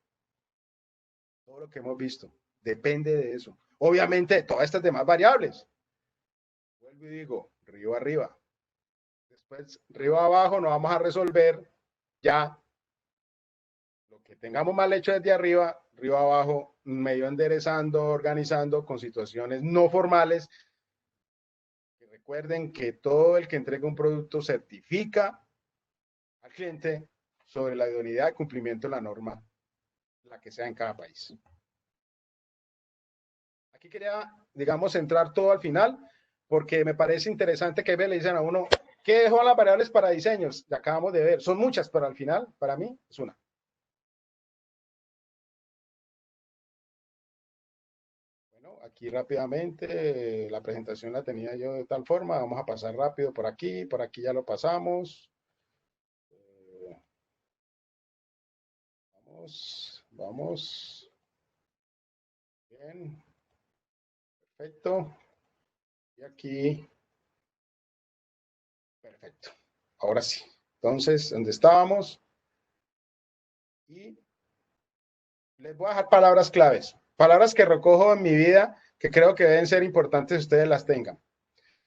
Todo lo que hemos visto depende de eso. Obviamente de todas estas demás variables. Vuelvo y digo, río arriba. Después, río abajo, no vamos a resolver ya lo que tengamos mal hecho desde arriba, río abajo, medio enderezando, organizando con situaciones no formales. Recuerden que todo el que entrega un producto certifica al cliente sobre la idoneidad y cumplimiento de la norma, la que sea en cada país. Aquí quería, digamos, centrar todo al final porque me parece interesante que le dicen a uno, ¿qué dejó las variables para diseños? Ya acabamos de ver, son muchas, pero al final, para mí, es una. Bueno, aquí rápidamente, la presentación la tenía yo de tal forma, vamos a pasar rápido por aquí ya lo pasamos. Vamos. Bien, perfecto. Y aquí, perfecto. Ahora sí. Entonces, ¿dónde estábamos? Y les voy a dejar palabras claves, palabras que recojo en mi vida que creo que deben ser importantes que ustedes las tengan.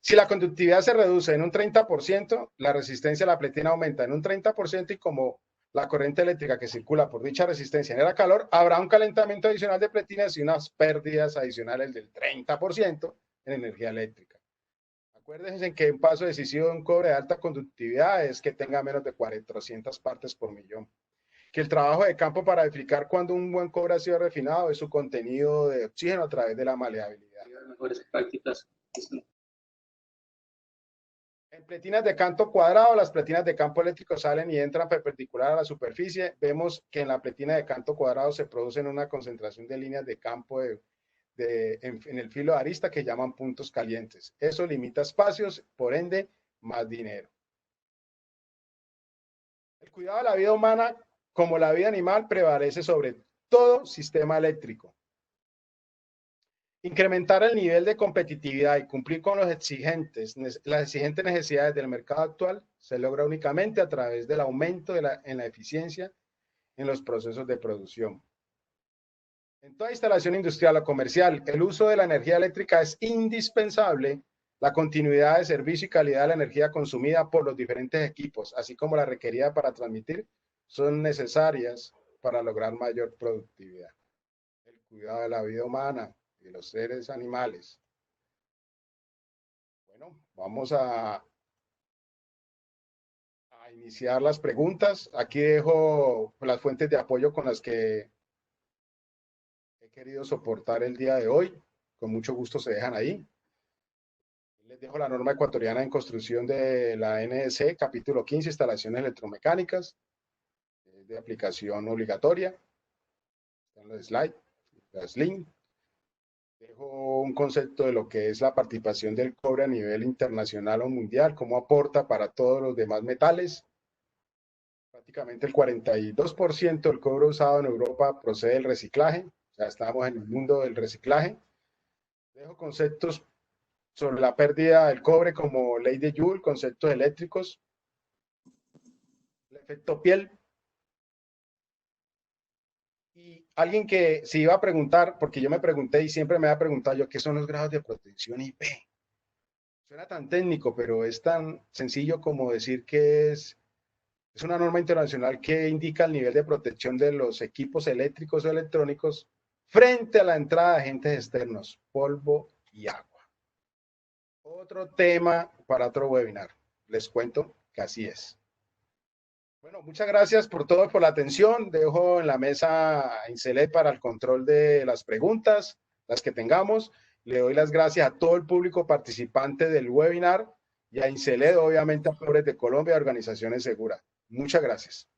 Si la conductividad se reduce en un 30%, la resistencia a la pletina aumenta en un 30% y como la corriente eléctrica que circula por dicha resistencia genera calor, habrá un calentamiento adicional de pletinas y unas pérdidas adicionales del 30% en energía eléctrica. Acuérdense que un paso decisivo de un cobre de alta conductividad es que tenga menos de 400 partes por millón. Que el trabajo de campo para verificar cuando un buen cobre ha sido refinado es su contenido de oxígeno a través de la maleabilidad. Mejores prácticas. En pletinas de canto cuadrado, las pletinas de campo eléctrico salen y entran perpendicular a la superficie. Vemos que en la pletina de canto cuadrado se produce una concentración de líneas de campo en el filo de arista que llaman puntos calientes. Eso limita espacios, por ende, más dinero. El cuidado de la vida humana, como la vida animal, prevalece sobre todo sistema eléctrico. Incrementar el nivel de competitividad y cumplir con las exigentes necesidades del mercado actual se logra únicamente a través del aumento en la eficiencia en los procesos de producción. En toda instalación industrial o comercial, el uso de la energía eléctrica es indispensable. La continuidad de servicio y calidad de la energía consumida por los diferentes equipos, así como la requerida para transmitir, son necesarias para lograr mayor productividad. El cuidado de la vida humana y los seres animales. Bueno, vamos a iniciar las preguntas. Aquí dejo las fuentes de apoyo con las que he querido soportar el día de hoy. Con mucho gusto se dejan ahí. Les dejo la norma ecuatoriana en construcción de la NEC, capítulo 15, instalaciones electromecánicas, de aplicación obligatoria. Están los slides, las links. Dejo un concepto de lo que es la participación del cobre a nivel internacional o mundial, cómo aporta para todos los demás metales. Prácticamente el 42% del cobre usado en Europa procede del reciclaje, o sea, estamos en el mundo del reciclaje. Dejo conceptos sobre la pérdida del cobre como ley de Joule, conceptos eléctricos, el efecto piel. Y alguien que se iba a preguntar, porque yo me pregunté y siempre me ha preguntado yo, ¿qué son los grados de protección IP? Suena tan técnico, pero es tan sencillo como decir que es una norma internacional que indica el nivel de protección de los equipos eléctricos o electrónicos frente a la entrada de agentes externos, polvo y agua. Otro tema para otro webinar. Les cuento que así es. Bueno, muchas gracias por todo, por la atención. Dejo en la mesa a Incelet para el control de las preguntas, las que tengamos. Le doy las gracias a todo el público participante del webinar y a Incelet, obviamente a Pobres de Colombia, Organizaciones Seguras. Muchas gracias.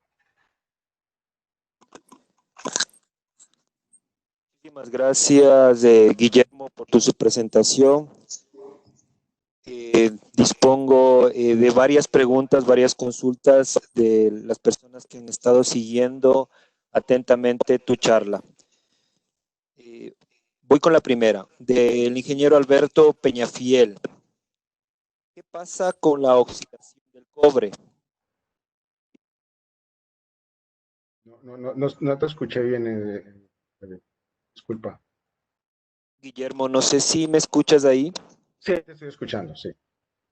Muchísimas gracias, Guillermo, por tu presentación. Dispongo de varias preguntas, varias consultas de las personas que han estado siguiendo atentamente tu charla. Voy con la primera, del ingeniero Alberto Peñafiel. ¿Qué pasa con la oxidación del cobre? No te escuché bien. Disculpa. Guillermo, no sé si me escuchas ahí. Sí, te estoy escuchando, sí.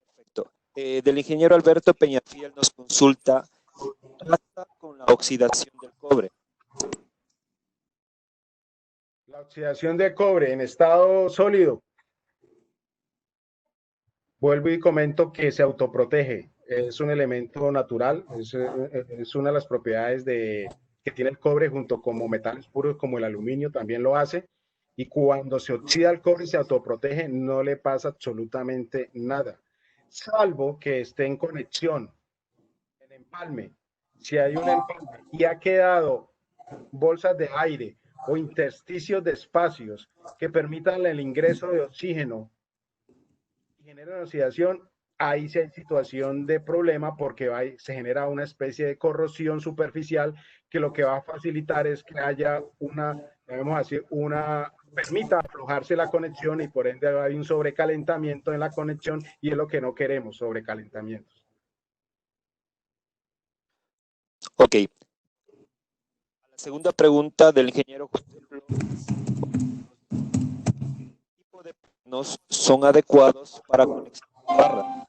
Perfecto. Del ingeniero Alberto Peñafiel nos consulta, ¿qué pasa con la oxidación del cobre? La oxidación de cobre en estado sólido. Vuelvo y comento que se autoprotege. Es un elemento natural, es una de las propiedades que tiene el cobre junto con metales puros como el aluminio, también lo hace. Y cuando se oxida el cobre y se autoprotege, no le pasa absolutamente nada, salvo que esté en conexión, en empalme. Si hay un empalme y ha quedado bolsas de aire o intersticios de espacios que permitan el ingreso de oxígeno y generan oxidación, ahí sí hay situación de problema porque se genera una especie de corrosión superficial que lo que va a facilitar es que haya debemos decir, permita aflojarse la conexión y por ende hay un sobrecalentamiento en la conexión y es lo que no queremos, sobrecalentamientos. Ok. La segunda pregunta del ingeniero José Flores. ¿Qué tipo de pernos son adecuados para conexión de barra?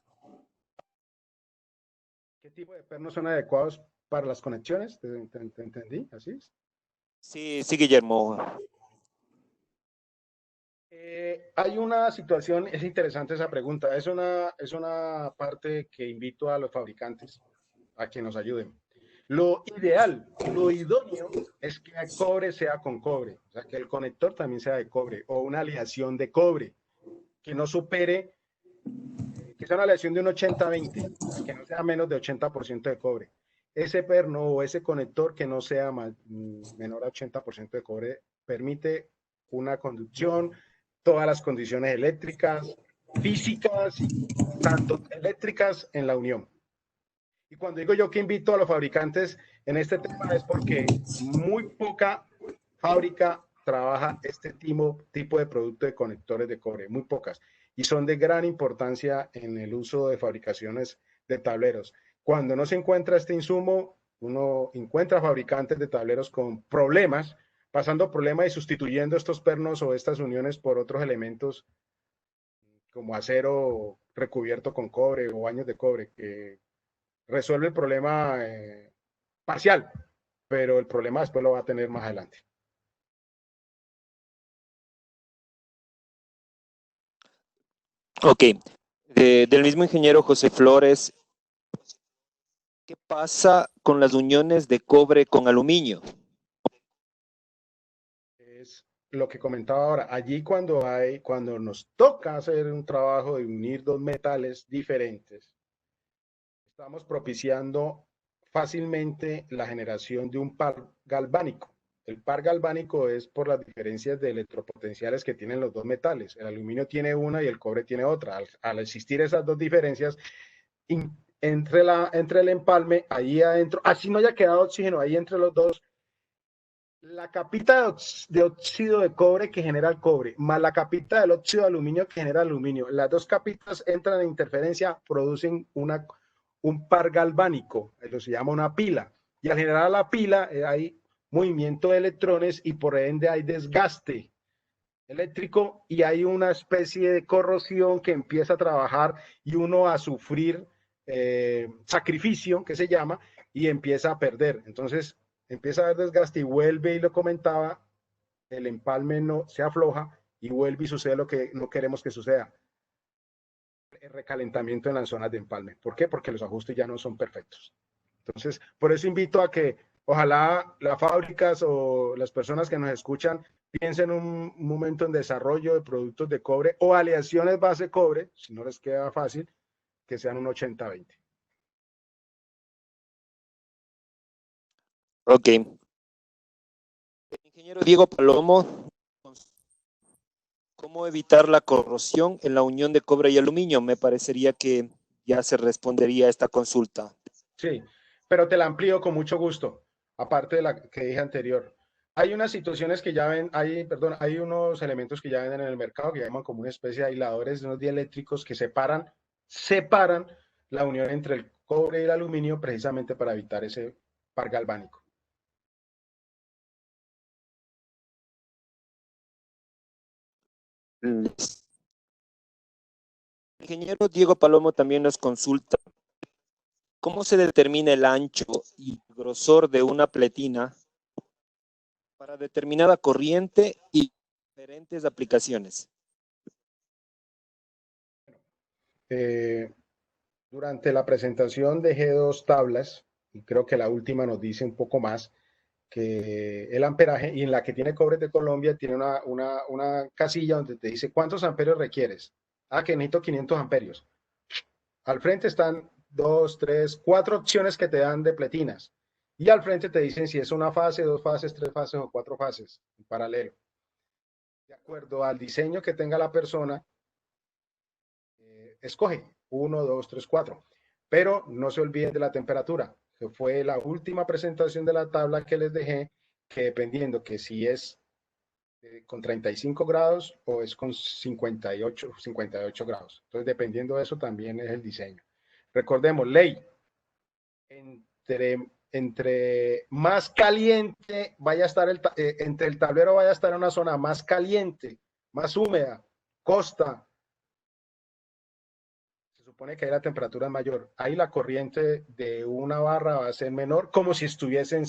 ¿Qué tipo de pernos son adecuados para las conexiones? ¿Te entendí? ¿Así es? Sí, sí, Guillermo. Hay una situación, es interesante esa pregunta, es una parte que invito a los fabricantes a que nos ayuden. Lo ideal, lo idóneo es que el cobre sea con cobre, o sea, que el conector también sea de cobre o una aleación de cobre que no supere, que sea una aleación de un 80-20, que no sea menos de 80% de cobre. Ese perno o ese conector que no sea menor a 80% de cobre permite una conducción, todas las condiciones eléctricas, físicas, tanto eléctricas en la unión. Y cuando digo yo que invito a los fabricantes en este tema es porque muy poca fábrica trabaja este tipo de producto de conectores de cobre, muy pocas. Y son de gran importancia en el uso de fabricaciones de tableros. Cuando no se encuentra este insumo, uno encuentra fabricantes de tableros con problemas, pasando problemas y sustituyendo estos pernos o estas uniones por otros elementos como acero recubierto con cobre o baños de cobre, que resuelve el problema parcial, pero el problema después lo va a tener más adelante. Ok. Del mismo ingeniero José Flores, ¿qué pasa con las uniones de cobre con aluminio? Es lo que comentaba ahora. Allí cuando nos toca hacer un trabajo de unir dos metales diferentes, estamos propiciando fácilmente la generación de un par galvánico. El par galvánico es por las diferencias de electropotenciales que tienen los dos metales. El aluminio tiene una y el cobre tiene otra. Al existir esas dos diferencias, entre el empalme, ahí adentro, así no haya quedado oxígeno, ahí entre los dos, la capita de óxido de cobre que genera el cobre, más la capita del óxido de aluminio que genera el aluminio, las dos capitas entran en interferencia, producen un par galvánico, eso se llama una pila, y al generar la pila hay movimiento de electrones y por ende hay desgaste eléctrico y hay una especie de corrosión que empieza a trabajar y uno a sufrir sacrificio, que se llama, y empieza a perder. Entonces empieza a haber desgaste y vuelve y lo comentaba, el empalme no se afloja y vuelve y sucede lo que no queremos que suceda. El recalentamiento en las zonas de empalme. ¿Por qué? Porque los ajustes ya no son perfectos. Entonces, por eso invito a que ojalá las fábricas o las personas que nos escuchan piensen un momento en desarrollo de productos de cobre o aleaciones base cobre, si no les queda fácil, que sean un 80-20. Ok. El ingeniero Diego Palomo, ¿cómo evitar la corrosión en la unión de cobre y aluminio? Me parecería que ya se respondería a esta consulta. Sí, pero te la amplío con mucho gusto, aparte de la que dije anterior. Hay unas situaciones que ya ven, hay unos elementos que ya venden en el mercado que llaman como una especie de aisladores, unos dieléctricos que separan la unión entre el cobre y el aluminio precisamente para evitar ese par galvánico. El ingeniero Diego Palomo también nos consulta cómo se determina el ancho y grosor de una pletina para determinada corriente y diferentes aplicaciones. Durante la presentación dejé dos tablas, y creo que la última nos dice un poco más. que el amperaje, y en la que tiene Cobres de Colombia tiene una casilla donde te dice cuántos amperios requieres. Ah, que necesito 500 amperios. Al frente están 2, 3, 4 opciones que te dan de pletinas. Y al frente te dicen si es una fase, 2 fases, 3 fases o 4 fases en paralelo. De acuerdo al diseño que tenga la persona, escoge 1, 2, 3, 4. Pero no se olviden de la temperatura, que fue la última presentación de la tabla que les dejé, que dependiendo que si es con 35 grados o es con 58 grados. Entonces, dependiendo de eso también es el diseño. Recordemos, ley, entre más caliente vaya a estar, entre el tablero vaya a estar en una zona más caliente, más húmeda, costa, se supone que ahí la temperatura es mayor. Ahí la corriente de una barra va a ser menor, como si estuviesen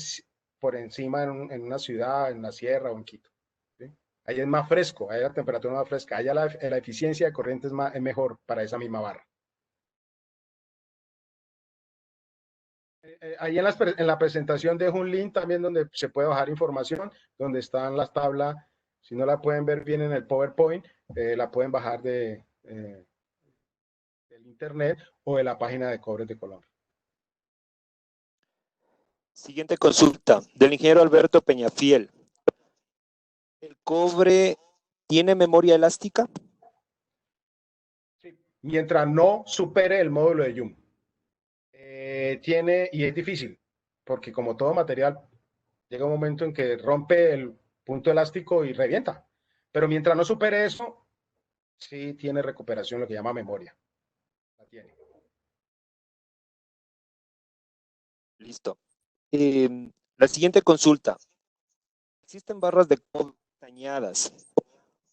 por encima en una ciudad, en la sierra o en Quito. ¿Sí? Ahí es más fresco, ahí la temperatura es más fresca, allá la eficiencia de corriente es mejor para esa misma barra. Ahí en la presentación dejo un link también donde se puede bajar información, donde están las tablas. Si no la pueden ver bien en el PowerPoint, la pueden bajar del internet o de la página de Cobres de Colombia. Siguiente consulta, del ingeniero Alberto Peñafiel. ¿El cobre tiene memoria elástica? Sí, mientras no supere el módulo de Young. Y es difícil, porque como todo material, llega un momento en que rompe el punto elástico y revienta. Pero mientras no supere eso, sí tiene recuperación, lo que llama memoria. La tiene. Listo. La siguiente consulta. Existen barras de cobre dañadas.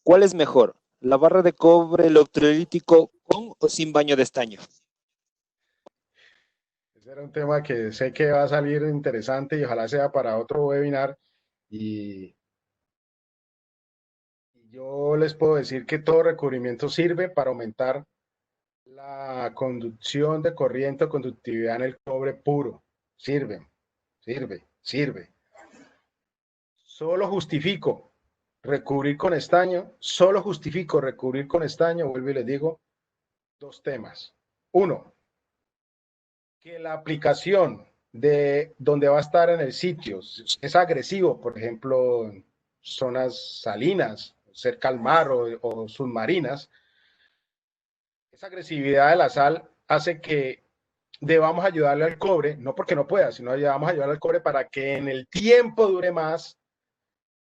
¿Cuál es mejor? ¿La barra de cobre electrolítico con o sin baño de estaño? Ese era un tema que sé que va a salir interesante y ojalá sea para otro webinar. Y yo les puedo decir que todo recubrimiento sirve para aumentar la conducción de corriente o conductividad en el cobre puro. Sirve. Solo justifico recubrir con estaño, vuelvo y les digo, dos temas. Uno, que la aplicación de donde va a estar en el sitio es agresivo, por ejemplo, en zonas salinas, cerca al mar o submarinas, esa agresividad de la sal hace que debamos ayudarle al cobre, no porque no pueda, sino debamos ayudarle al cobre para que en el tiempo dure más,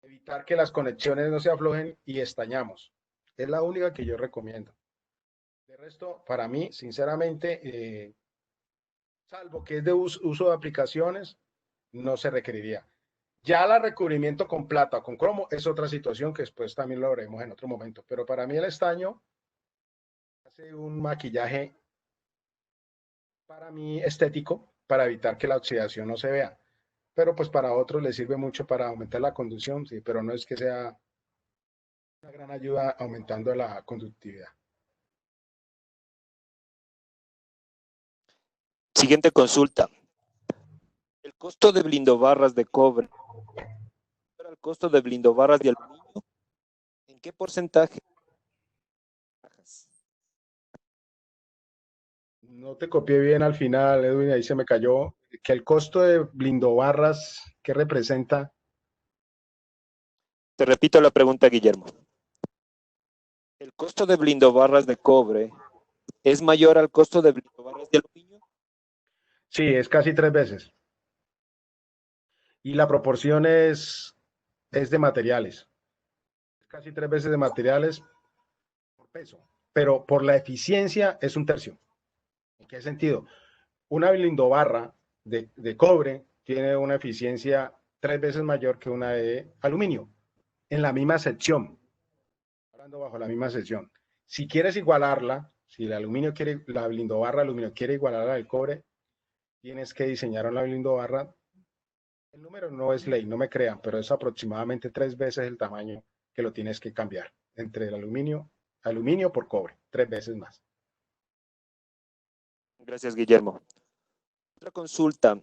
evitar que las conexiones no se aflojen y estañamos. Es la única que yo recomiendo. De resto, para mí, sinceramente, salvo que es de uso de aplicaciones, no se requeriría. Ya el recubrimiento con plata o con cromo es otra situación que después también lo veremos en otro momento. Pero para mí el estaño hace un maquillaje para mí estético para evitar que la oxidación no se vea. Pero pues para otros le sirve mucho para aumentar la conducción, sí, pero no es que sea una gran ayuda aumentando la conductividad. Siguiente consulta. ¿El costo de blindobarras de cobre el costo de blindobarras de aluminio? ¿En qué porcentaje? No te copié bien al final, Edwin, ahí se me cayó. Que el costo de blindobarras, ¿qué representa? Te repito la pregunta, Guillermo. ¿El costo de blindobarras de cobre es mayor al costo de blindobarras de aluminio? Sí, es casi 3 veces. Y la proporción es de materiales. Es casi 3 veces de materiales por peso. Pero por la eficiencia es un tercio. ¿En qué sentido? Una blindobarra de cobre tiene una eficiencia 3 veces mayor que una de aluminio. En la misma sección. Hablando bajo la misma sección. Si quieres igualarla, si la blindobarra de aluminio quiere igualarla del cobre, tienes que diseñar una blindobarra. El número no es ley, no me crean, pero es aproximadamente 3 veces el tamaño que lo tienes que cambiar entre el aluminio por cobre, 3 veces más. Gracias, Guillermo. Otra consulta.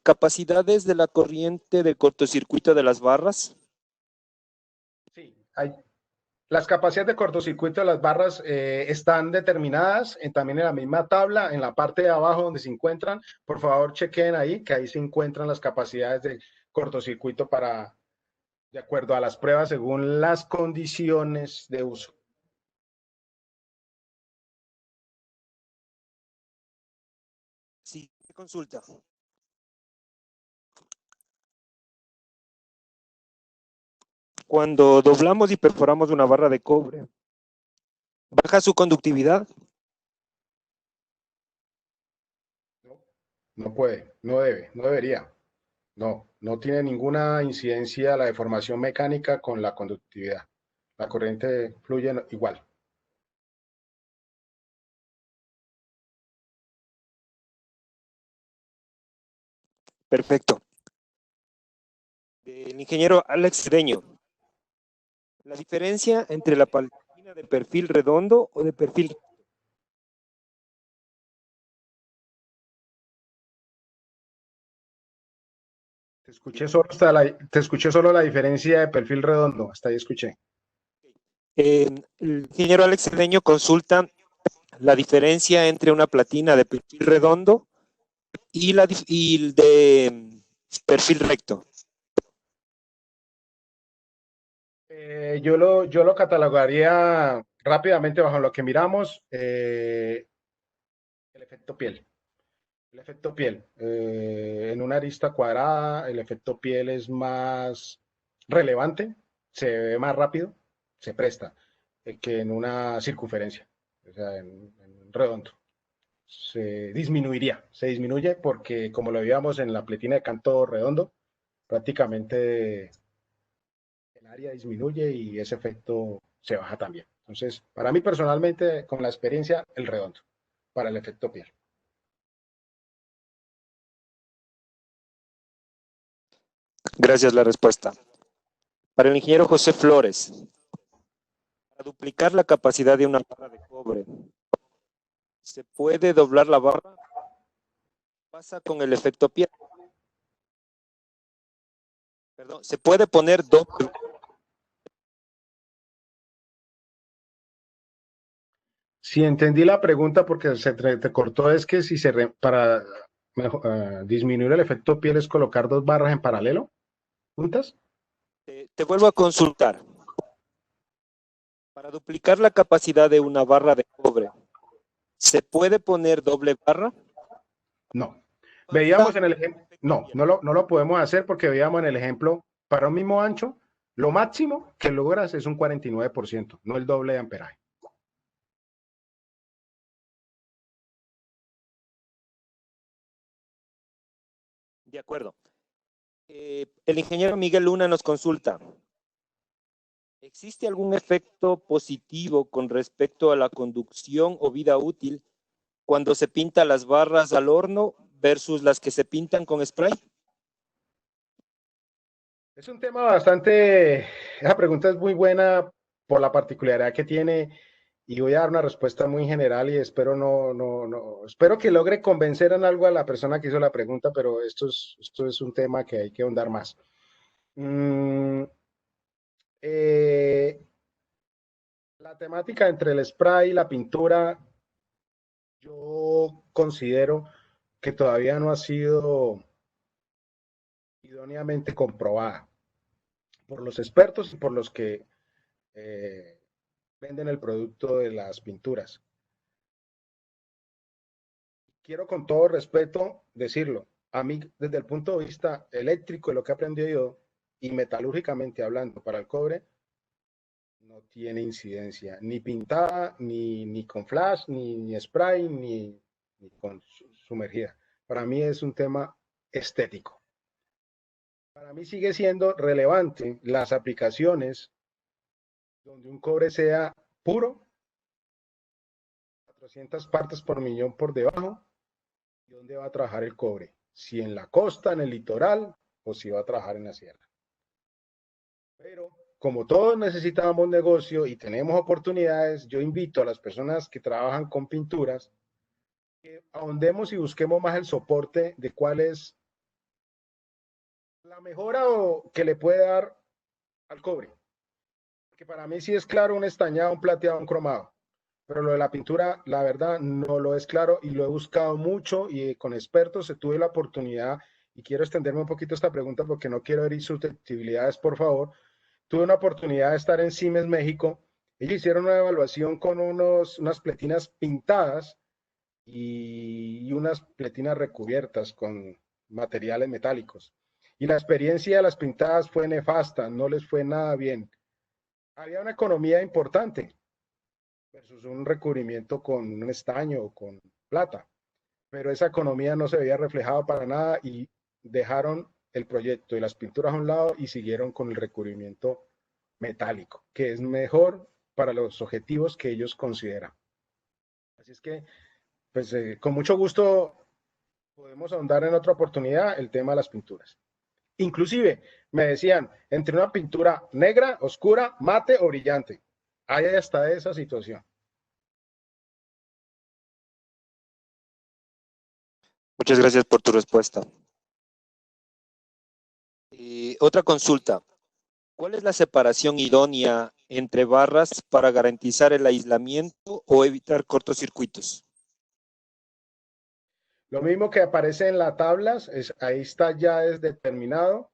¿Capacidades de la corriente de cortocircuito de las barras? Sí, las capacidades de cortocircuito de las barras están determinadas también en la misma tabla, en la parte de abajo donde se encuentran. Por favor, chequen ahí, que ahí se encuentran las capacidades de cortocircuito de acuerdo a las pruebas según las condiciones de uso. Sí, consulta. Cuando doblamos y perforamos una barra de cobre, ¿baja su conductividad? No puede, no debe, no debería. No tiene ninguna incidencia la deformación mecánica con la conductividad. La corriente fluye igual. Perfecto. El ingeniero Alex Cedeño. La diferencia entre la paletina de perfil redondo o de perfil. Te escuché solo la diferencia de perfil redondo, hasta ahí escuché. El ingeniero Alex Cedeño consulta la diferencia entre una platina de perfil redondo y de perfil recto. Yo lo catalogaría rápidamente bajo lo que miramos, el efecto piel. El efecto piel. En una arista cuadrada, el efecto piel es más relevante, se ve más rápido, se presta, que en una circunferencia, o sea, en redondo. Se disminuye porque como lo veíamos en la pletina de canto redondo, prácticamente el área disminuye y ese efecto se baja también. Entonces, para mí personalmente, con la experiencia, el redondo, para el efecto piel. Gracias la respuesta. Para el ingeniero José Flores, para duplicar la capacidad de una barra de cobre, ¿se puede doblar la barra? ¿Qué pasa con el efecto piel? Perdón, ¿se puede poner doble? Si entendí la pregunta porque te cortó, es que si para disminuir el efecto piel es colocar dos barras en paralelo, juntas. Te vuelvo a consultar. Para duplicar la capacidad de una barra de cobre, ¿se puede poner doble barra? No. Veíamos en el ejemplo, no lo podemos hacer porque veíamos en el ejemplo, para un mismo ancho, lo máximo que logras es un 49%, no el doble de amperaje. De acuerdo. El ingeniero Miguel Luna nos consulta. ¿Existe algún efecto positivo con respecto a la conducción o vida útil cuando se pinta las barras al horno versus las que se pintan con spray? Es un tema bastante, esa pregunta es muy buena por la particularidad que tiene y voy a dar una respuesta muy general y espero espero que logre convencer en algo a la persona que hizo la pregunta, pero esto es un tema que hay que ahondar más. La temática entre el spray y la pintura, yo considero que todavía no ha sido idóneamente comprobada por los expertos y por los que venden el producto de las pinturas. Quiero con todo respeto decirlo, a mí desde el punto de vista eléctrico, lo que he aprendido yo, y metalúrgicamente hablando para el cobre, no tiene incidencia, ni pintada, ni con flash, ni spray, ni con sumergida. Para mí es un tema estético. Para mí sigue siendo relevante las aplicaciones donde un cobre sea puro, 400 partes por millón por debajo, y dónde va a trabajar el cobre, si en la costa, en el litoral, o si va a trabajar en la sierra. Pero como todos necesitamos negocio y tenemos oportunidades, yo invito a las personas que trabajan con pinturas que ahondemos y busquemos más el soporte de cuál es La mejora que le puede dar al cobre. Que para mí sí es claro un estañado, un plateado, un cromado. Pero lo de la pintura, la verdad, no lo es claro y lo he buscado mucho y con expertos se tuve la oportunidad, y quiero extenderme un poquito esta pregunta porque no quiero herir susceptibilidades, por favor. Tuve una oportunidad de estar en Siemens, México. Ellos hicieron una evaluación con unas pletinas pintadas y unas pletinas recubiertas con materiales metálicos. Y la experiencia de las pintadas fue nefasta, no les fue nada bien. Había una economía importante versus un recubrimiento con un estaño o con plata, pero esa economía no se veía reflejada para nada y dejaron el proyecto y las pinturas a un lado y siguieron con el recubrimiento metálico, que es mejor para los objetivos que ellos consideran. Así es que, pues, con mucho gusto podemos ahondar en otra oportunidad el tema de las pinturas. Inclusive, me decían, entre una pintura negra, oscura, mate o brillante. Hay hasta esa situación. Muchas gracias por tu respuesta. Otra consulta. ¿Cuál es la separación idónea entre barras para garantizar el aislamiento o evitar cortocircuitos? Lo mismo que aparece en las tablas, ahí está ya es determinado.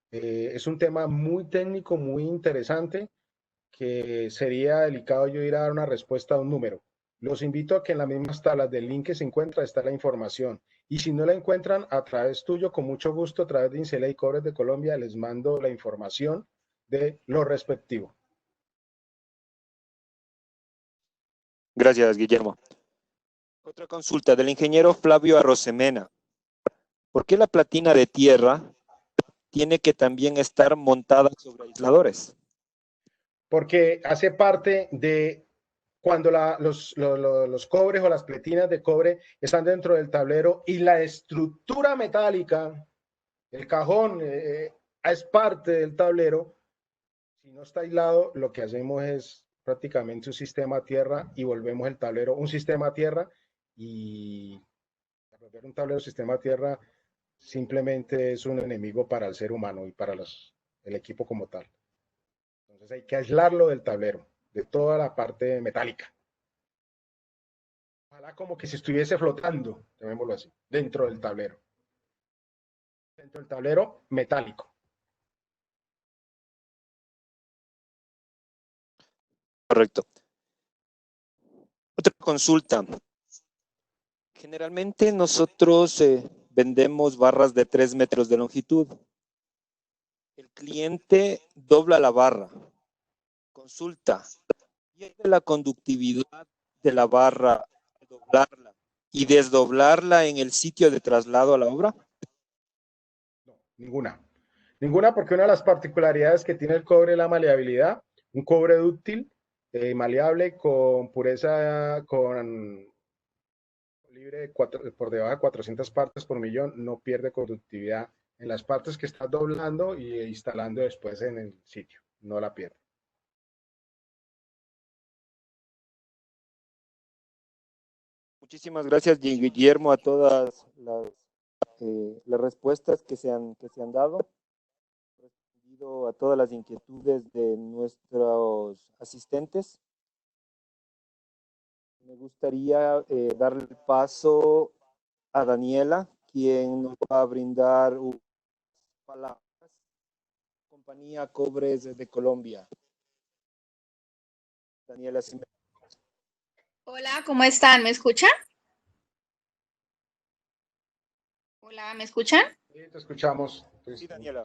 Es un tema muy técnico, muy interesante, que sería delicado yo ir a dar una respuesta a un número. Los invito a que en las mismas tablas del link que se encuentra está la información. Y si no la encuentran a través tuyo, con mucho gusto, a través de Incele y Cobres de Colombia, les mando la información de lo respectivo. Gracias, Guillermo. Otra consulta del ingeniero Flavio Arrosemena. ¿Por qué la platina de tierra tiene que también estar montada sobre aisladores? Porque hace parte de cuando los cobres o las pletinas de cobre están dentro del tablero y la estructura metálica, el cajón, es parte del tablero. Si no está aislado, lo que hacemos es prácticamente un sistema tierra y volvemos el tablero un sistema tierra, y volver un tablero sistema tierra simplemente es un enemigo para el ser humano y para el equipo como tal. Entonces hay que aislarlo del tablero, de toda la parte metálica. Ojalá como que si estuviese flotando, llamémoslo así, dentro del tablero. Dentro del tablero metálico. Correcto. Otra consulta. Generalmente nosotros vendemos barras de 3 metros de longitud. El cliente dobla la barra. Consulta. ¿Pierde la conductividad de la barra al doblarla y desdoblarla en el sitio de traslado a la obra? No, ninguna. Ninguna, porque una de las particularidades que tiene el cobre es la maleabilidad. Un cobre dúctil, maleable, con pureza, con libre por debajo de 400 partes por millón, no pierde conductividad en las partes que está doblando y instalando después en el sitio. No la pierde. Muchísimas gracias, Guillermo, a todas las respuestas que se han dado, respondido a todas las inquietudes de nuestros asistentes. Me gustaría darle el paso a Daniela, quien nos va a brindar palabras. Compañía Cobres de Colombia. Daniela, si me... Hola, ¿cómo están? ¿Me escuchan? Hola, ¿me escuchan? Sí, te escuchamos. Sí, Daniela.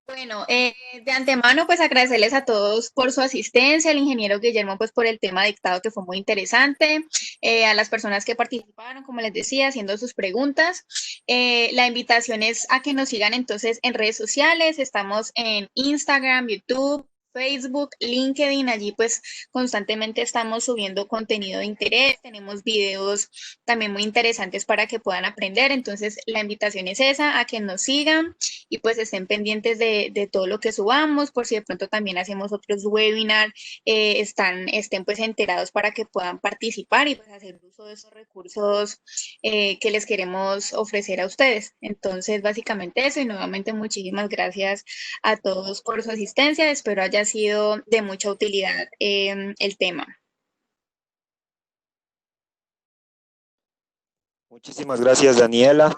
Bueno, de antemano, pues agradecerles a todos por su asistencia, al ingeniero Guillermo, pues por el tema dictado que fue muy interesante, a las personas que participaron, como les decía, haciendo sus preguntas. La invitación es a que nos sigan entonces en redes sociales, estamos en Instagram, YouTube, Facebook, LinkedIn, allí pues constantemente estamos subiendo contenido de interés, tenemos videos también muy interesantes para que puedan aprender, entonces la invitación es esa, a que nos sigan y pues estén pendientes de todo lo que subamos, por si de pronto también hacemos otros webinars, estén pues enterados para que puedan participar y pues hacer uso de esos recursos que les queremos ofrecer a ustedes. Entonces básicamente eso y nuevamente muchísimas gracias a todos por su asistencia. Espero haya sido de mucha utilidad el tema. Muchísimas gracias, Daniela.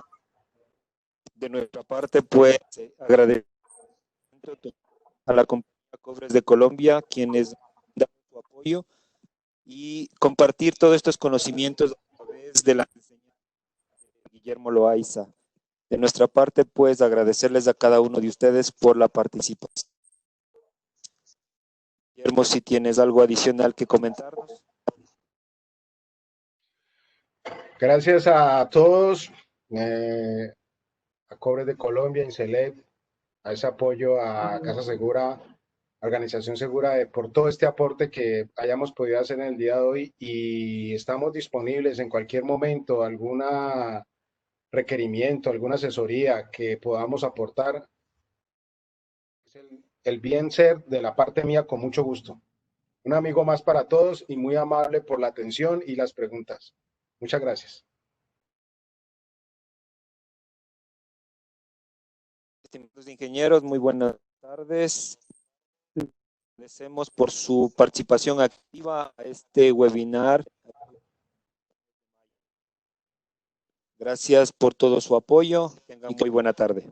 De nuestra parte, pues, agradecemos a la compañía Cobres de Colombia, quienes dan su apoyo y compartir todos estos conocimientos a través de la enseñanza de Guillermo Loaiza. De nuestra parte, pues, agradecerles a cada uno de ustedes por la participación. Guillermo, si tienes algo adicional que comentarnos. Gracias a todos, a Cobres de Colombia, Incelec, a ese apoyo a Casa Segura, Organización Segura, por todo este aporte que hayamos podido hacer en el día de hoy y estamos disponibles en cualquier momento, alguna requerimiento, alguna asesoría que podamos aportar. Es el bien ser de la parte mía con mucho gusto. Un amigo más para todos y muy amable por la atención y las preguntas. Muchas gracias. Estimados ingenieros, muy buenas tardes. Agradecemos por su participación activa a este webinar. Gracias por todo su apoyo. Tengan muy buena tarde.